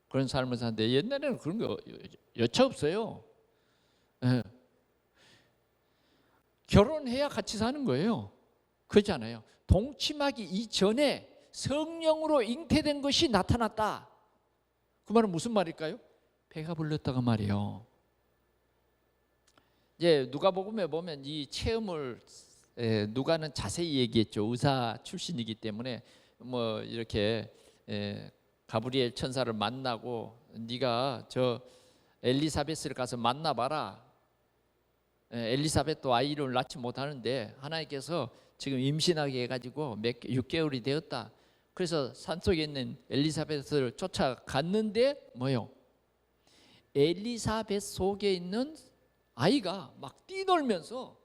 그런 삶을 사는데, 옛날에는 그런 거 여차 없어요. 결혼해야 같이 사는 거예요. 그렇잖아요. 동침하기 이전에 성령으로 잉태된 것이 나타났다. 그 말은 무슨 말일까요? 배가 불렀다가 말이에요. 이제 누가복음에 보면 이 체험을 누가는 자세히 얘기했죠. 의사 출신이기 때문에 뭐 이렇게 가브리엘 천사를 만나고 네가 저 엘리사벳을 가서 만나봐라. 엘리사벳도 아이를 낳지 못하는데 하나님께서 지금 임신하게 해가지고 6개월이 되었다. 그래서 산속에 있는 엘리사벳을 쫓아갔는데 뭐요? 엘리사벳 속에 있는 아이가 막 뛰놀면서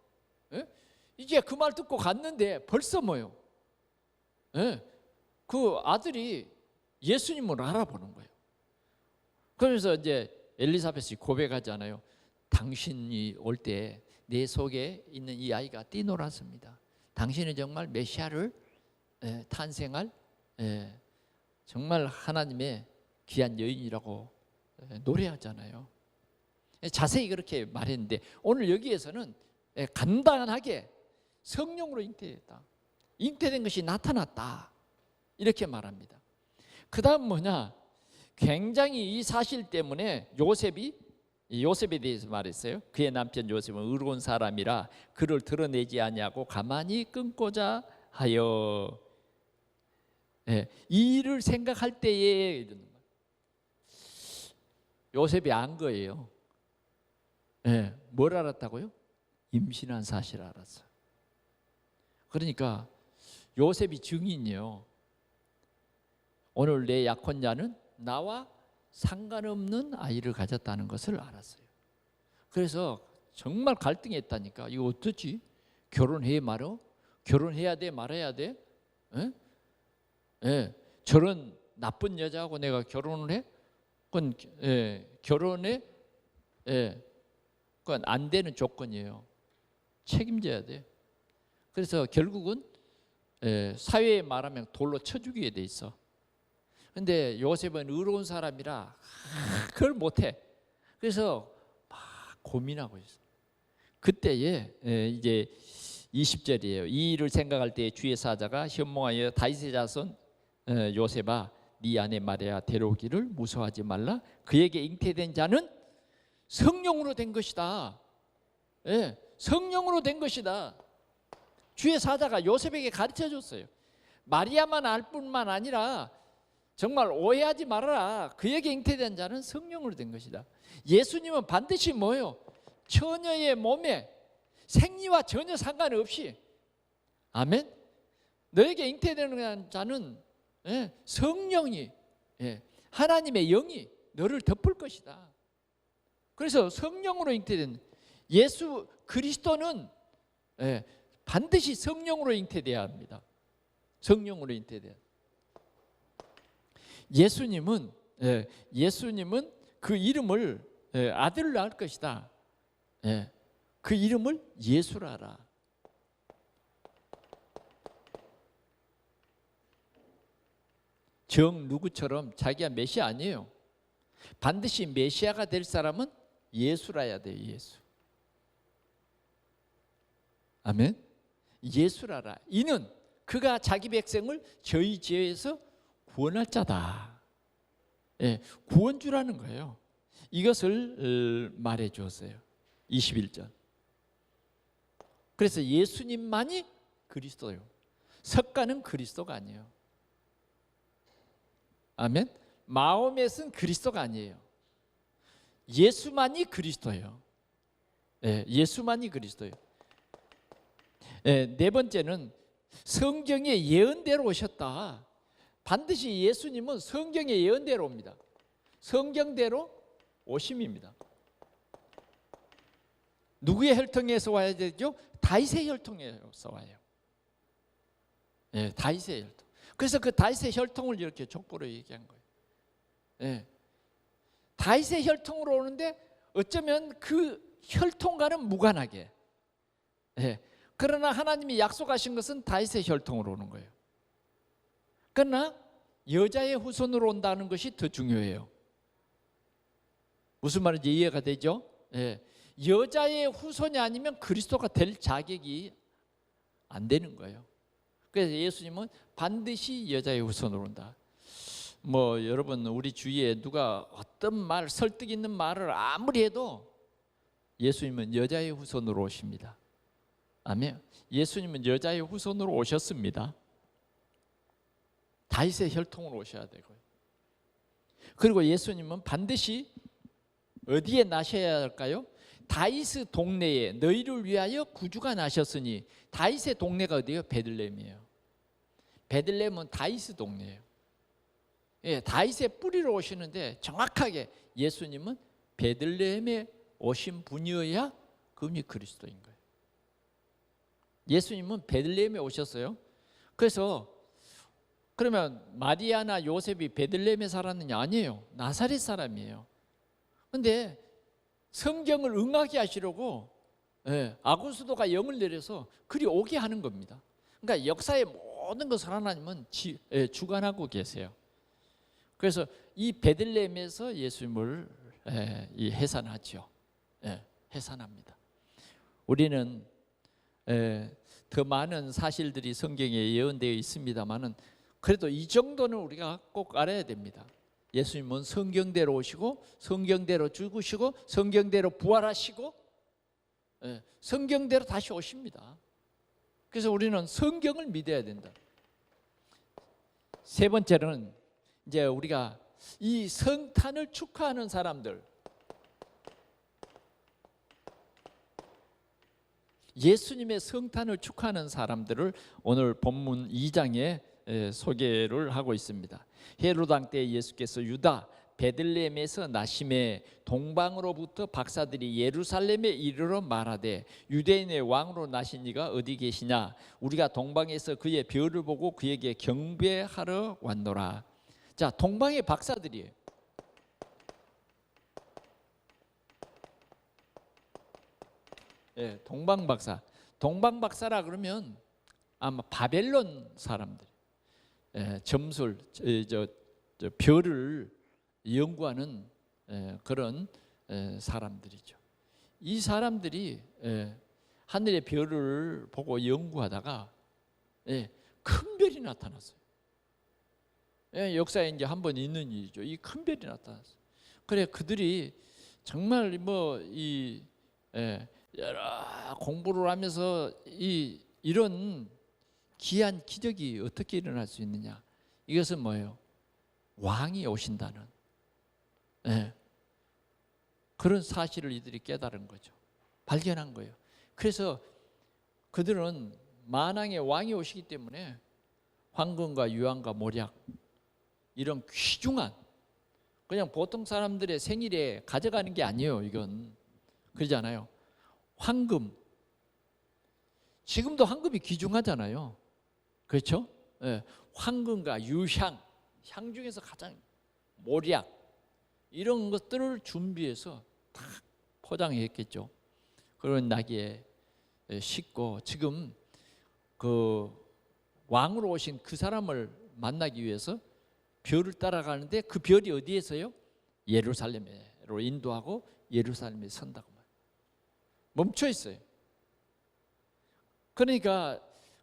이제 그 말 듣고 갔는데 벌써 뭐요? 그 아들이 예수님을 알아보는 거예요. 그러면서 이제 엘리사벳이 고백하잖아요. 당신이 올 때 내 속에 있는 이 아이가 뛰놀았습니다. 당신은 정말 메시아를 탄생할 정말 하나님의 귀한 여인이라고 노래하잖아요. 자세히 그렇게 말했는데 오늘 여기에서는 간단하게 성령으로 잉태됐다. 잉태된 것이 나타났다. 이렇게 말합니다. 그 다음 뭐냐? 굉장히 이 사실 때문에 요셉에 대해서 말했어요. 그의 남편 요셉은 의로운 사람이라 그를 드러내지 아니하고 가만히 끊고자 하여. 이 일을 생각할 때에 이러는 거예요. 요셉이 안 거예요. 뭘 알았다고요? 임신한 사실을 알았어요. 그러니까 요셉이 증인이요. 오늘 내 약혼자는 나와 상관없는 아이를 가졌다는 것을 알았어요. 그래서 정말 갈등했다니까. 이거 어쩌지? 결혼해 말어? 결혼해야 돼 말아야 돼? 저런 나쁜 여자하고 내가 결혼을 해? 그건 결혼에 그건 안 되는 조건이에요. 책임져야 돼. 그래서 결국은 사회에 말하면 돌로 쳐 죽이게 돼 있어. 근데 요셉은 의로운 사람이라 그걸 못해. 그래서 막 고민하고 있어. 그때에 이제 20절이에요. 이 일을 생각할 때 주의 사자가 현몽하여 다윗의 자손 요셉아 네 아내 마리아 데려오기를 무서워하지 말라. 그에게 잉태된 자는 성령으로 된 것이다. 성령으로 된 것이다. 주의 사자가 요셉에게 가르쳐 줬어요. 마리아만 알 뿐만 아니라 정말 오해하지 말아라. 그에게 잉태된 자는 성령으로 된 것이다. 예수님은 반드시 뭐요? 처녀의 몸에 생리와 전혀 상관없이, 아멘. 너에게 잉태되는 자는 성령이, 하나님의 영이 너를 덮을 것이다. 그래서 성령으로 잉태된 예수 그리스도는 반드시 성령으로 잉태돼야 합니다. 성령으로 잉태돼야. 예수님은 그 이름을 아들을 낳을 것이다. 그 이름을 예수라라. 정 누구처럼 자기가 메시아 아니에요. 반드시 메시아가 될 사람은 예수라야 돼요. 예수. 아멘. 예수라라. 이는 그가 자기 백성을 저희 죄에서 구원할 자다. 구원주라는 거예요. 이것을 말해 주었어요. 21절. 그래서 예수님만이 그리스도예요. 석가는 그리스도가 아니에요. 아멘. 마호멧은 그리스도가 아니에요. 예수만이 그리스도예요. 예수만이 그리스도예요. 네 번째는 성경의 예언대로 오셨다. 반드시 예수님은 성경의 예언대로 옵니다. 성경대로 오심입니다. 누구의 혈통에서 와야 되죠? 다윗의 혈통에서 와요. 다윗의 혈통. 그래서 그 다윗의 혈통을 이렇게 족보로 얘기한 거예요. 다윗의 혈통으로 오는데 어쩌면 그 혈통과는 무관하게. 그러나 하나님이 약속하신 것은 다윗의 혈통으로 오는 거예요. 그러나 여자의 후손으로 온다는 것이 더 중요해요. 무슨 말인지 이해가 되죠? 여자의 후손이 아니면 그리스도가 될 자격이 안 되는 거예요. 그래서 예수님은 반드시 여자의 후손으로 온다. 여러분 우리 주위에 누가 어떤 말 설득 있는 말을 아무리 해도 예수님은 여자의 후손으로 오십니다. 아멘. 예수님은 여자의 후손으로 오셨습니다. 다윗의 혈통으로 오셔야 되고요. 그리고 예수님은 반드시 어디에 나셔야 할까요? 다윗의 동네에 너희를 위하여 구주가 나셨으니. 다윗의 동네가 어디예요? 베들레헴이에요. 베들레헴은 다윗의 동네예요. 예, 다윗의 뿌리로 오시는데 정확하게 예수님은 베들레헴에 오신 분이어야 그분이 그리스도인 거예요. 예수님은 베들레헴에 오셨어요. 그래서 그러면 마리아나 요셉이 베들레헴에 살았느냐? 아니에요. 나사렛 사람이에요. 그런데 성경을 응하게 하시려고 아구수도가 영을 내려서 그리 오게 하는 겁니다. 그러니까 역사의 모든 것을 하나님은 주관하고 계세요. 그래서 이 베들레헴에서 예수님을 해산하죠. 해산합니다. 우리는 더 많은 사실들이 성경에 예언되어 있습니다만은 그래도 이 정도는 우리가 꼭 알아야 됩니다. 예수님은 성경대로 오시고 성경대로 죽으시고 성경대로 부활하시고 성경대로 다시 오십니다. 그래서 우리는 성경을 믿어야 된다. 세 번째는 이제 우리가 이 성탄을 축하하는 사람들, 예수님의 성탄을 축하하는 사람들을 오늘 본문 2장에 소개를 하고 있습니다. 헤롯 왕 때 예수께서 유다 베들레헴에서 나심에 동방으로부터 박사들이 예루살렘에 이르러 말하되 유대인의 왕으로 나신 이가 어디 계시냐? 우리가 동방에서 그의 별을 보고 그에게 경배하러 왔노라. 자, 동방의 박사들이에요. 동방 박사. 동방 박사라 그러면 아마 바벨론 사람들. 점술, 별을 연구하는 그런 사람들이죠. 이 사람들이 하늘의 별을 보고 연구하다가 큰 별이 나타났어요. 역사에 이제 한번 있는 일이죠. 이 큰 별이 나타났어요. 그래 그들이 정말 여러 공부를 하면서 이런 귀한 기적이 어떻게 일어날 수 있느냐? 이것은 뭐예요? 왕이 오신다는 그런 사실을 이들이 깨달은 거죠. 발견한 거예요. 그래서 그들은 만왕의 왕이 오시기 때문에 황금과 유황과 몰약 이런 귀중한 그냥 보통 사람들의 생일에 가져가는 게 아니에요. 이건 그러잖아요. 황금, 지금도 황금이 귀중하잖아요. 그렇죠? 황금과 유향, 향 중에서 가장 몰약 이런 것들을 준비해서 다 포장했겠죠. 그런 나귀에 싣고 지금 그 왕으로 오신 그 사람을 만나기 위해서 별을 따라가는데 그 별이 어디에서요? 예루살렘으로 인도하고 예루살렘에 선다고 말해요. 멈춰 있어요. 그러니까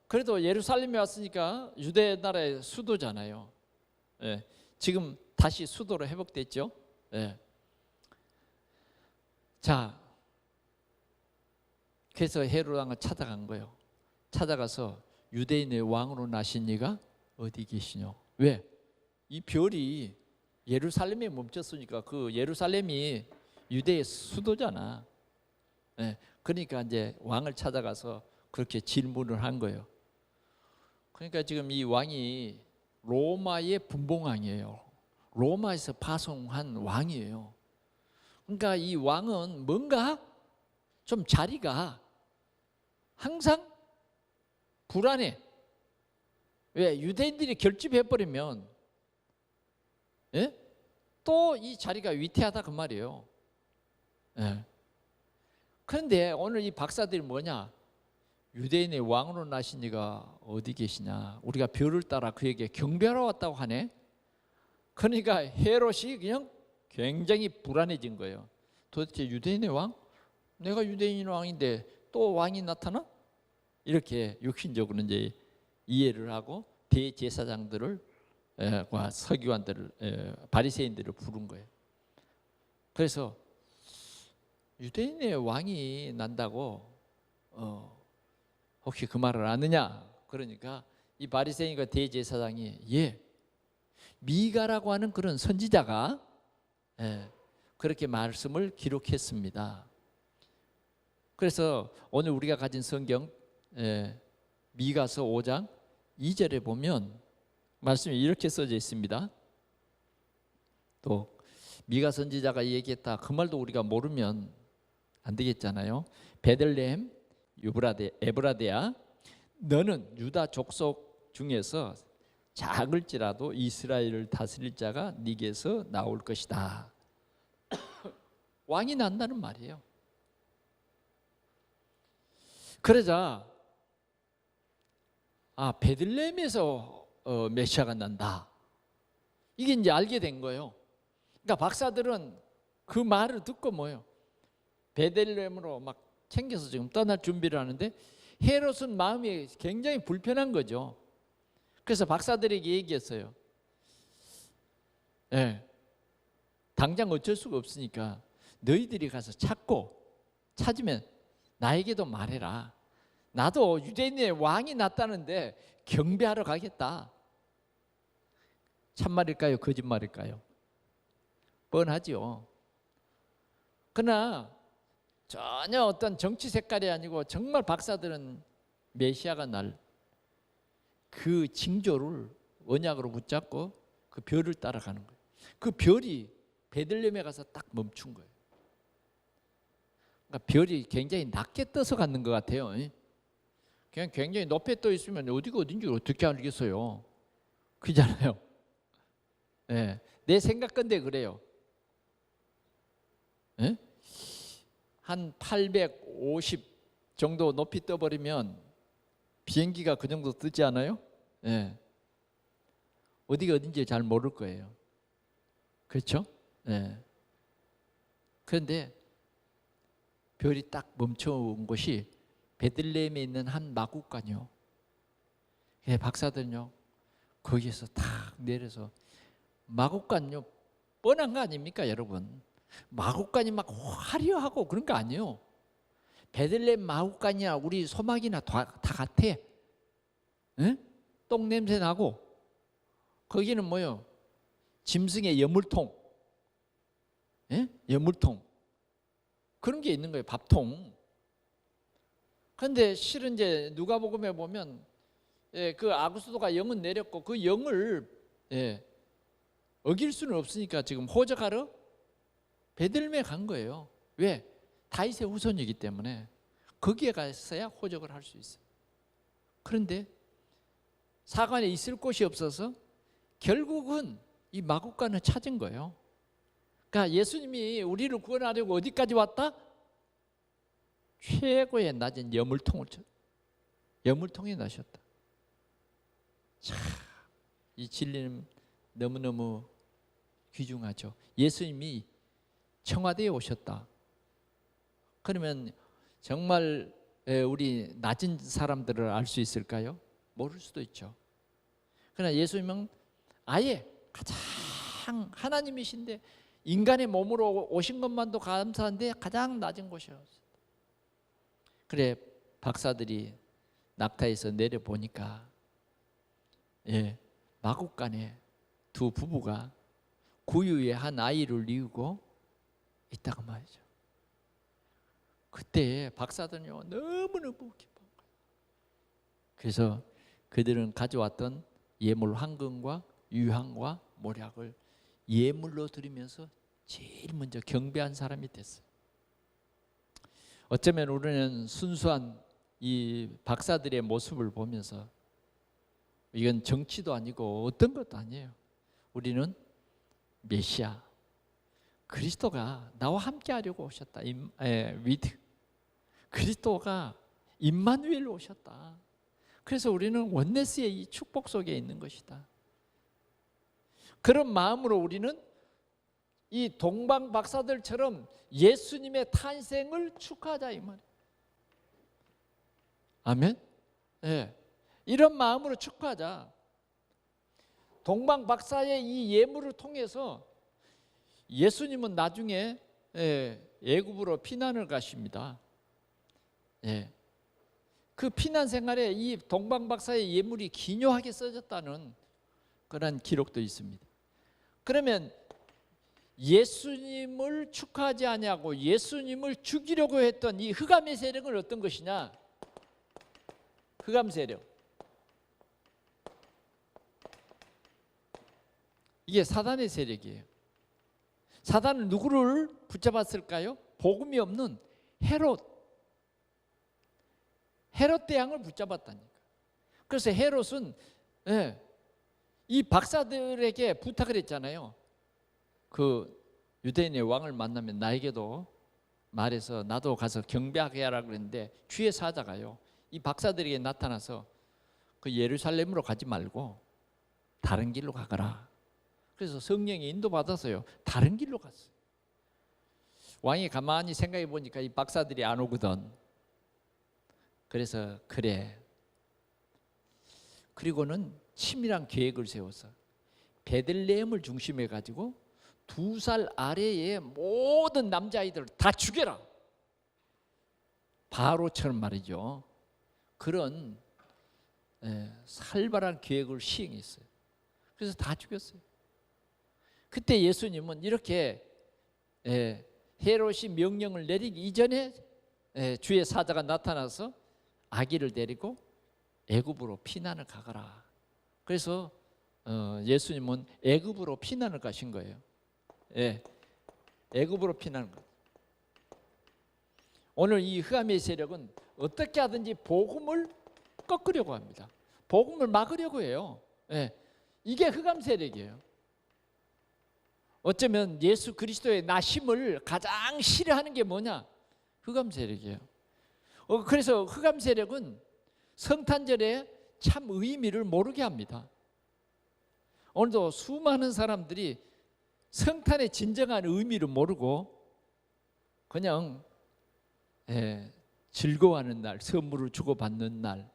그래도 예루살렘에 왔으니까 유대 나라의 수도잖아요. 지금 다시 수도로 회복됐죠. 자, 그래서 헤롯 왕을 찾아간 거예요. 찾아가서 유대인의 왕으로 나신 이가 어디 계시냐? 왜? 이 별이 예루살렘에 멈췄으니까 그 예루살렘이 유대의 수도잖아. 그러니까 이제 왕을 찾아가서 그렇게 질문을 한 거예요. 그러니까 지금 이 왕이 로마의 분봉왕이에요. 로마에서 파송한 왕이에요. 그러니까 이 왕은 뭔가 좀 자리가 항상 불안해. 왜? 유대인들이 결집해버리면 또 이 자리가 위태하다 그 말이에요. 그런데 오늘 이 박사들이 뭐냐? 유대인의 왕으로 나신 이가 어디 계시냐? 우리가 별을 따라 그에게 경배하러 왔다고 하네. 그러니까 헤롯이 그냥 굉장히 불안해진 거예요. 도대체 유대인의 왕? 내가 유대인 왕인데 또 왕이 나타나? 이렇게 육신적으로 이제 이해를 하고 대제사장들을 서기관들을 바리새인들을 부른 거예요. 그래서 유대인의 왕이 난다고 혹시 그 말을 아느냐? 그러니까 이 바리새인과 대제사장이 미가라고 하는 그런 선지자가 그렇게 말씀을 기록했습니다. 그래서 오늘 우리가 가진 성경 미가서 5장 2절에 보면 말씀이 이렇게 써져 있습니다. 또 미가 선지자가 얘기했다, 그 말도 우리가 모르면 안 되겠잖아요. 베들레헴 에브라데야, 너는 유다 족속 중에서 작을지라도 이스라엘을 다스릴 자가 네게서 나올 것이다. 왕이 난다는 말이에요. 그러자 베들레헴에서 메시아가 난다, 이게 이제 알게 된 거예요. 그러니까 박사들은 그 말을 듣고 뭐예요? 베들레헴으로 막 챙겨서 지금 떠날 준비를 하는데 헤롯은 마음이 굉장히 불편한 거죠. 그래서 박사들에게 얘기했어요. 당장 어쩔 수가 없으니까 너희들이 가서 찾으면 나에게도 말해라. 나도 유대인의 왕이 났다는데 경배하러 가겠다. 참말일까요? 거짓말일까요? 뻔하죠. 그러나 전혀 어떤 정치 색깔이 아니고 정말 박사들은 메시아가 날 그 징조를 언약으로 붙잡고 그 별을 따라가는 거예요. 그 별이 베들레헴에 가서 딱 멈춘 거예요. 그러니까 별이 굉장히 낮게 떠서 가는 것 같아요. 그냥 굉장히 높게 떠 있으면 어디가 어딘지 어떻게 알겠어요? 그잖아요. 내 생각건데 그래요. 한 850 정도 높이 떠버리면 비행기가 그 정도 뜨지 않아요? 어디가 어딘지 잘 모를 거예요. 그렇죠? 그런데 별이 딱 멈춰온 곳이 베들레헴에 있는 한 마구간이요. 박사들은요, 거기에서 탁 내려서, 마구간요 뻔한 거 아닙니까 여러분? 마구간이 막 화려하고 그런 거 아니에요. 베들레헴 마구간이야 우리 소막이나 다 같아. 똥 냄새 나고, 거기는 뭐요? 짐승의 여물통, 여물통 그런 게 있는 거예요. 밥통. 그런데 실은 이제 누가복음에 보면 그 아구수도가 영은 내렸고 그 영을 어길 수는 없으니까 지금 호적하러 베들레헴에 간 거예요. 왜? 다윗의 후손이기 때문에 거기에 갔어야 호적을 할 수 있어요. 그런데 사관에 있을 곳이 없어서 결국은 이 마구간을 찾은 거예요. 그러니까 예수님이 우리를 구원하려고 어디까지 왔다? 최고의 낮은 여물통에 나셨다. 참, 이 진리는 너무너무 귀중하죠. 예수님이 청와대에 오셨다. 그러면 정말 우리 낮은 사람들을 알 수 있을까요? 모를 수도 있죠. 그러나 예수님은 아예 가장 하나님이신데 인간의 몸으로 오신 것만도 감사한데 가장 낮은 곳이었어요. 그래 박사들이 낙타에서 내려보니까 마구간에 두 부부가 구유의 한 아이를 이루고 있다고 말이죠. 그때 박사들은요 너무너무 기뻐한 거예요. 그래서 그들은 가져왔던 예물 황금과 유향과 모략을 예물로 드리면서 제일 먼저 경배한 사람이 됐어요. 어쩌면 우리는 순수한 이 박사들의 모습을 보면서 이건 정치도 아니고 어떤 것도 아니에요. 우리는 메시아 그리스도가 나와 함께 하려고 오셨다. 위드 그리스도가 임마누엘로 오셨다. 그래서 우리는 원네스의 이 축복 속에 있는 것이다. 그런 마음으로 우리는 이 동방 박사들처럼 예수님의 탄생을 축하하자 이 말이에요. 아멘. 이런 마음으로 축하하자. 동방 박사의 이 예물을 통해서 예수님은 나중에 애굽으로 피난을 가십니다. 그 피난 생활에 이 동방 박사의 예물이 기묘하게 써졌다는 그런 기록도 있습니다. 그러면 예수님을 축하하지 아니하고 예수님을 죽이려고 했던 이 흑암의 세력은 어떤 것이냐? 흑암 세력. 이게 사단의 세력이에요. 사단은 누구를 붙잡았을까요? 복음이 없는 헤롯 대왕을 붙잡았다니까. 그래서 헤롯은 이 박사들에게 부탁을 했잖아요. 그 유대인의 왕을 만나면 나에게도 말해서 나도 가서 경배하게 하라 그랬는데 주의 사자가요, 이 박사들에게 나타나서 그 예루살렘으로 가지 말고 다른 길로 가거라. 그래서 성령이 인도받아서요 다른 길로 갔어요. 왕이 가만히 생각해 보니까 이 박사들이 안 오거든. 그래서 그래. 그리고는 치밀한 계획을 세워서 베들레헴을 중심해 가지고 2살 아래의 모든 남자아이들을 다 죽여라. 바로처럼 말이죠. 그런 살벌한 계획을 시행했어요. 그래서 다 죽였어요. 그때 예수님은 이렇게 헤롯이 명령을 내리기 이전에 주의 사자가 나타나서 아기를 데리고 애굽으로 피난을 가거라. 그래서 예수님은 애굽으로 피난을 가신 거예요. 애굽으로 피난을 가. 오늘 이 흑암의 세력은 어떻게 하든지 복음을 꺾으려고 합니다. 복음을 막으려고 해요. 이게 흑암 세력이에요. 어쩌면 예수 그리스도의 나심을 가장 싫어하는 게 뭐냐? 흑암 세력이에요. 그래서 흑암 세력은 성탄절에 참 의미를 모르게 합니다. 오늘도 수많은 사람들이 성탄의 진정한 의미를 모르고 그냥 즐거워하는 날, 선물을 주고받는 날.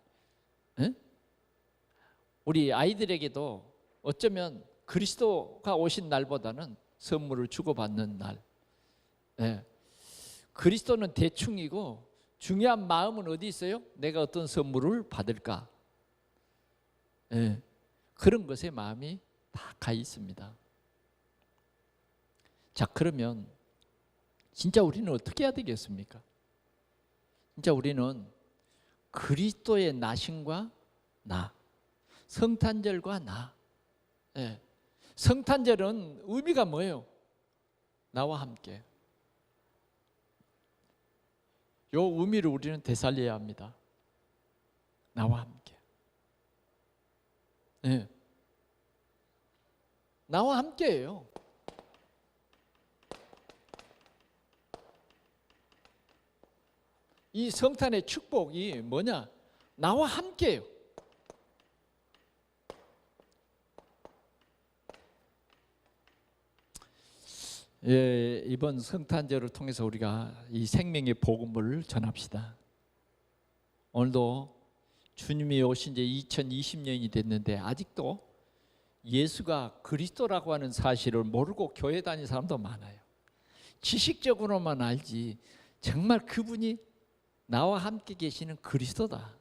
우리 아이들에게도 어쩌면 그리스도가 오신 날보다는 선물을 주고받는 날. 그리스도는 대충이고 중요한 마음은 어디 있어요? 내가 어떤 선물을 받을까? 그런 것에 마음이 다 가 있습니다. 자, 그러면 진짜 우리는 어떻게 해야 되겠습니까? 진짜 우리는 그리스도의 나심과 나, 성탄절과 나. 성탄절은 의미가 뭐예요? 나와 함께. 요 의미를 우리는 되살려야 합니다. 나와 함께. 나와 함께예요. 이 성탄의 축복이 뭐냐? 나와 함께예요. 이번 성탄절을 통해서 우리가 이 생명의 복음을 전합시다. 오늘도 주님이 오신 지 2020년이 됐는데 아직도 예수가 그리스도라고 하는 사실을 모르고 교회 다니는 사람도 많아요. 지식적으로만 알지 정말 그분이 나와 함께 계시는 그리스도다.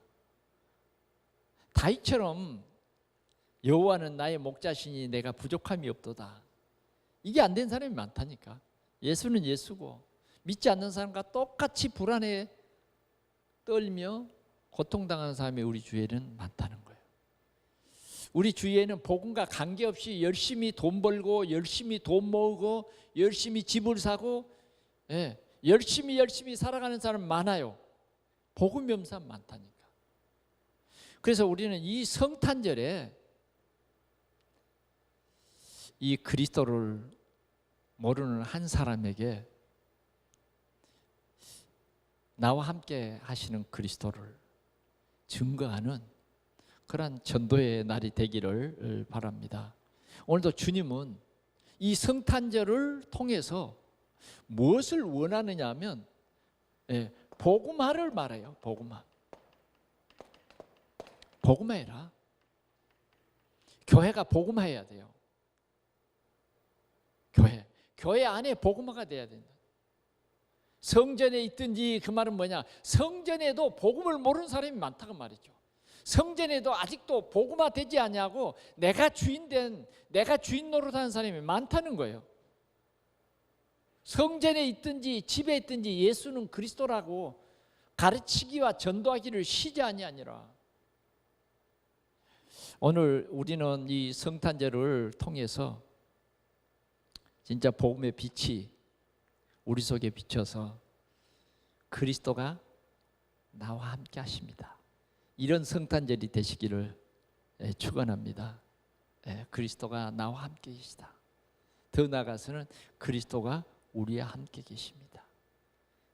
다윗처럼 여호와는 나의 목자시니 내가 부족함이 없도다. 이게 안 된 사람이 많다니까. 예수는 예수고 믿지 않는 사람과 똑같이 불안해 떨며 고통당하는 사람이 우리 주위에는 많다는 거예요. 우리 주위에는 복음과 관계없이 열심히 돈 벌고 열심히 돈 모으고 열심히 집을 사고 열심히 살아가는 사람 많아요. 복음이 없는 사람 많다니까. 그래서 우리는 이 성탄절에 이 그리스도를 모르는 한 사람에게 나와 함께 하시는 그리스도를 증거하는 그러한 전도의 날이 되기를 바랍니다. 오늘도 주님은 이 성탄절을 통해서 무엇을 원하느냐 하면 복음화를 말해요. 복음화해라. 교회가 복음화해야 돼요. 교회 안에 복음화가 돼야 된다. 성전에 있든지 그 말은 뭐냐? 성전에도 복음을 모르는 사람이 많다고 말이죠. 성전에도 아직도 복음화 되지 않냐고 내가 주인 노릇하는 사람이 많다는 거예요. 성전에 있든지 집에 있든지 예수는 그리스도라고 가르치기와 전도하기를 쉬지 아니하니라. 오늘 우리는 이 성탄절을 통해서 진짜 복음의 빛이 우리 속에 비쳐서 그리스도가 나와 함께 하십니다. 이런 성탄절이 되시기를 축원합니다. 그리스도가 나와 함께 계시다. 더 나아가서는 그리스도가 우리와 함께 계십니다.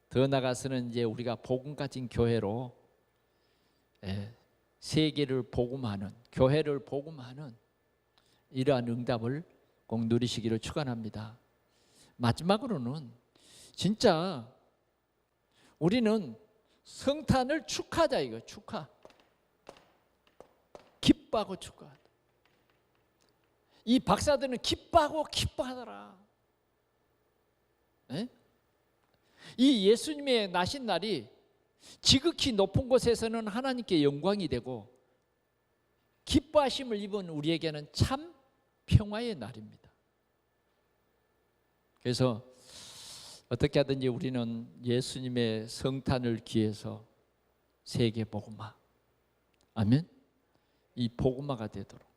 더 나아가서는 이제 우리가 복음 가진 교회로 세계를 복음하는, 교회를 복음하는 이러한 응답을 꼭 누리시기를 축원합니다. 마지막으로는 진짜 우리는 성탄을 축하하자 이거. 축하. 기뻐하고 축하하다. 이 박사들은 기뻐하고 기뻐하더라. 이 예수님의 나신 날이 지극히 높은 곳에서는 하나님께 영광이 되고 기뻐하심을 입은 우리에게는 참 평화의 날입니다. 그래서 어떻게 하든지 우리는 예수님의 성탄을 기해서 세계 복음화, 아멘, 이 복음화가 되도록,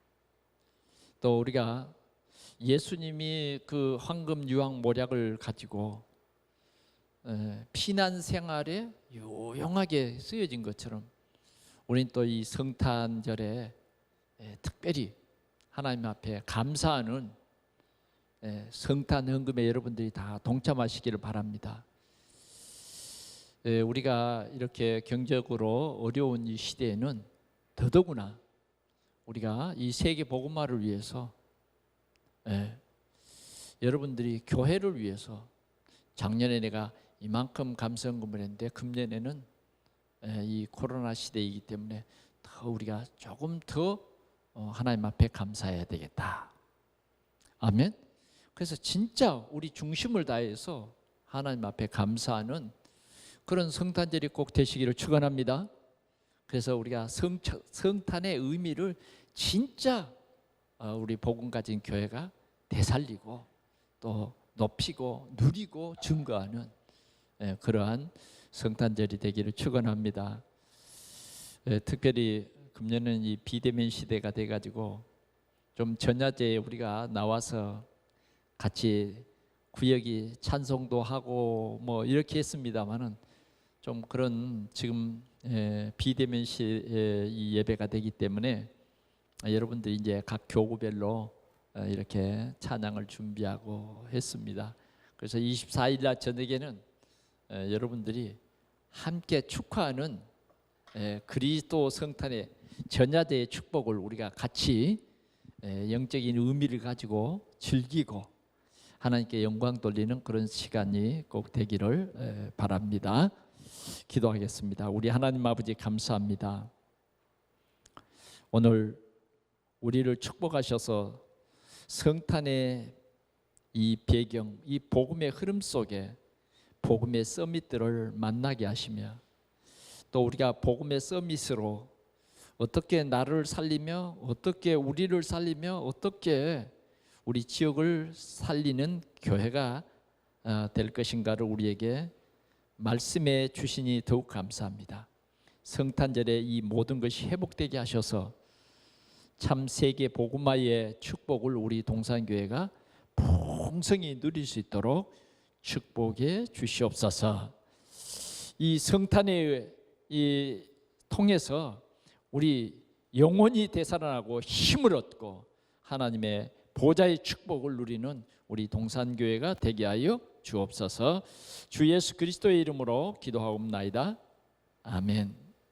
또 우리가 예수님이 그 황금 유황 모략을 가지고 피난 생활에 유용하게 쓰여진 것처럼 우리는 또 이 성탄절에 특별히 하나님 앞에 감사하는 성탄 헌금에 여러분들이 다 동참하시기를 바랍니다. 우리가 이렇게 경제적으로 어려운 이 시대에는 더더구나 우리가 이 세계 복음화를 위해서 여러분들이 교회를 위해서, 작년에 내가 이만큼 감사헌금을 했는데 금년에는 이 코로나 시대이기 때문에 더 우리가 조금 더 하나님 앞에 감사해야 되겠다. 아멘. 그래서 진짜 우리 중심을 다해서 하나님 앞에 감사하는 그런 성탄절이 꼭 되시기를 축원합니다. 그래서 우리가 성탄의 의미를 진짜 우리 복음 가진 교회가 되살리고 또 높이고 누리고 증거하는 그러한 성탄절이 되기를 축원합니다. 특별히 금년은 이 비대면 시대가 돼가지고 좀 전야제에 우리가 나와서 같이 구역이 찬송도 하고 뭐 이렇게 했습니다만은 좀 그런 지금 비대면 이 예배가 되기 때문에 여러분들이 이제 각 교구별로 이렇게 찬양을 준비하고 했습니다. 그래서 24일 날 저녁에는 여러분들이 함께 축하하는 그리스도 성탄의 전야제의 축복을 우리가 같이 영적인 의미를 가지고 즐기고 하나님께 영광 돌리는 그런 시간이 꼭 되기를 바랍니다. 기도하겠습니다. 우리 하나님 아버지 감사합니다. 오늘 우리를 축복하셔서 성탄의 이 배경, 이 복음의 흐름 속에 복음의 서밋들을 만나게 하시며 또 우리가 복음의 서밋으로 어떻게 나를 살리며 어떻게 우리를 살리며 어떻게 우리 지역을 살리는 교회가 될 것인가를 우리에게 말씀해 주시니 더욱 감사합니다. 성탄절에 이 모든 것이 회복되게 하셔서 참 세계 복음화의 축복을 우리 동산교회가 풍성히 누릴 수 있도록 축복해 주시옵소서. 이 성탄의 통해서 우리 영혼이 되살아나고 힘을 얻고 하나님의 보좌의 축복을 누리는 우리 동산교회가 되게 하여 주옵소서. 주 예수 그리스도의 이름으로 기도하옵나이다. 아멘.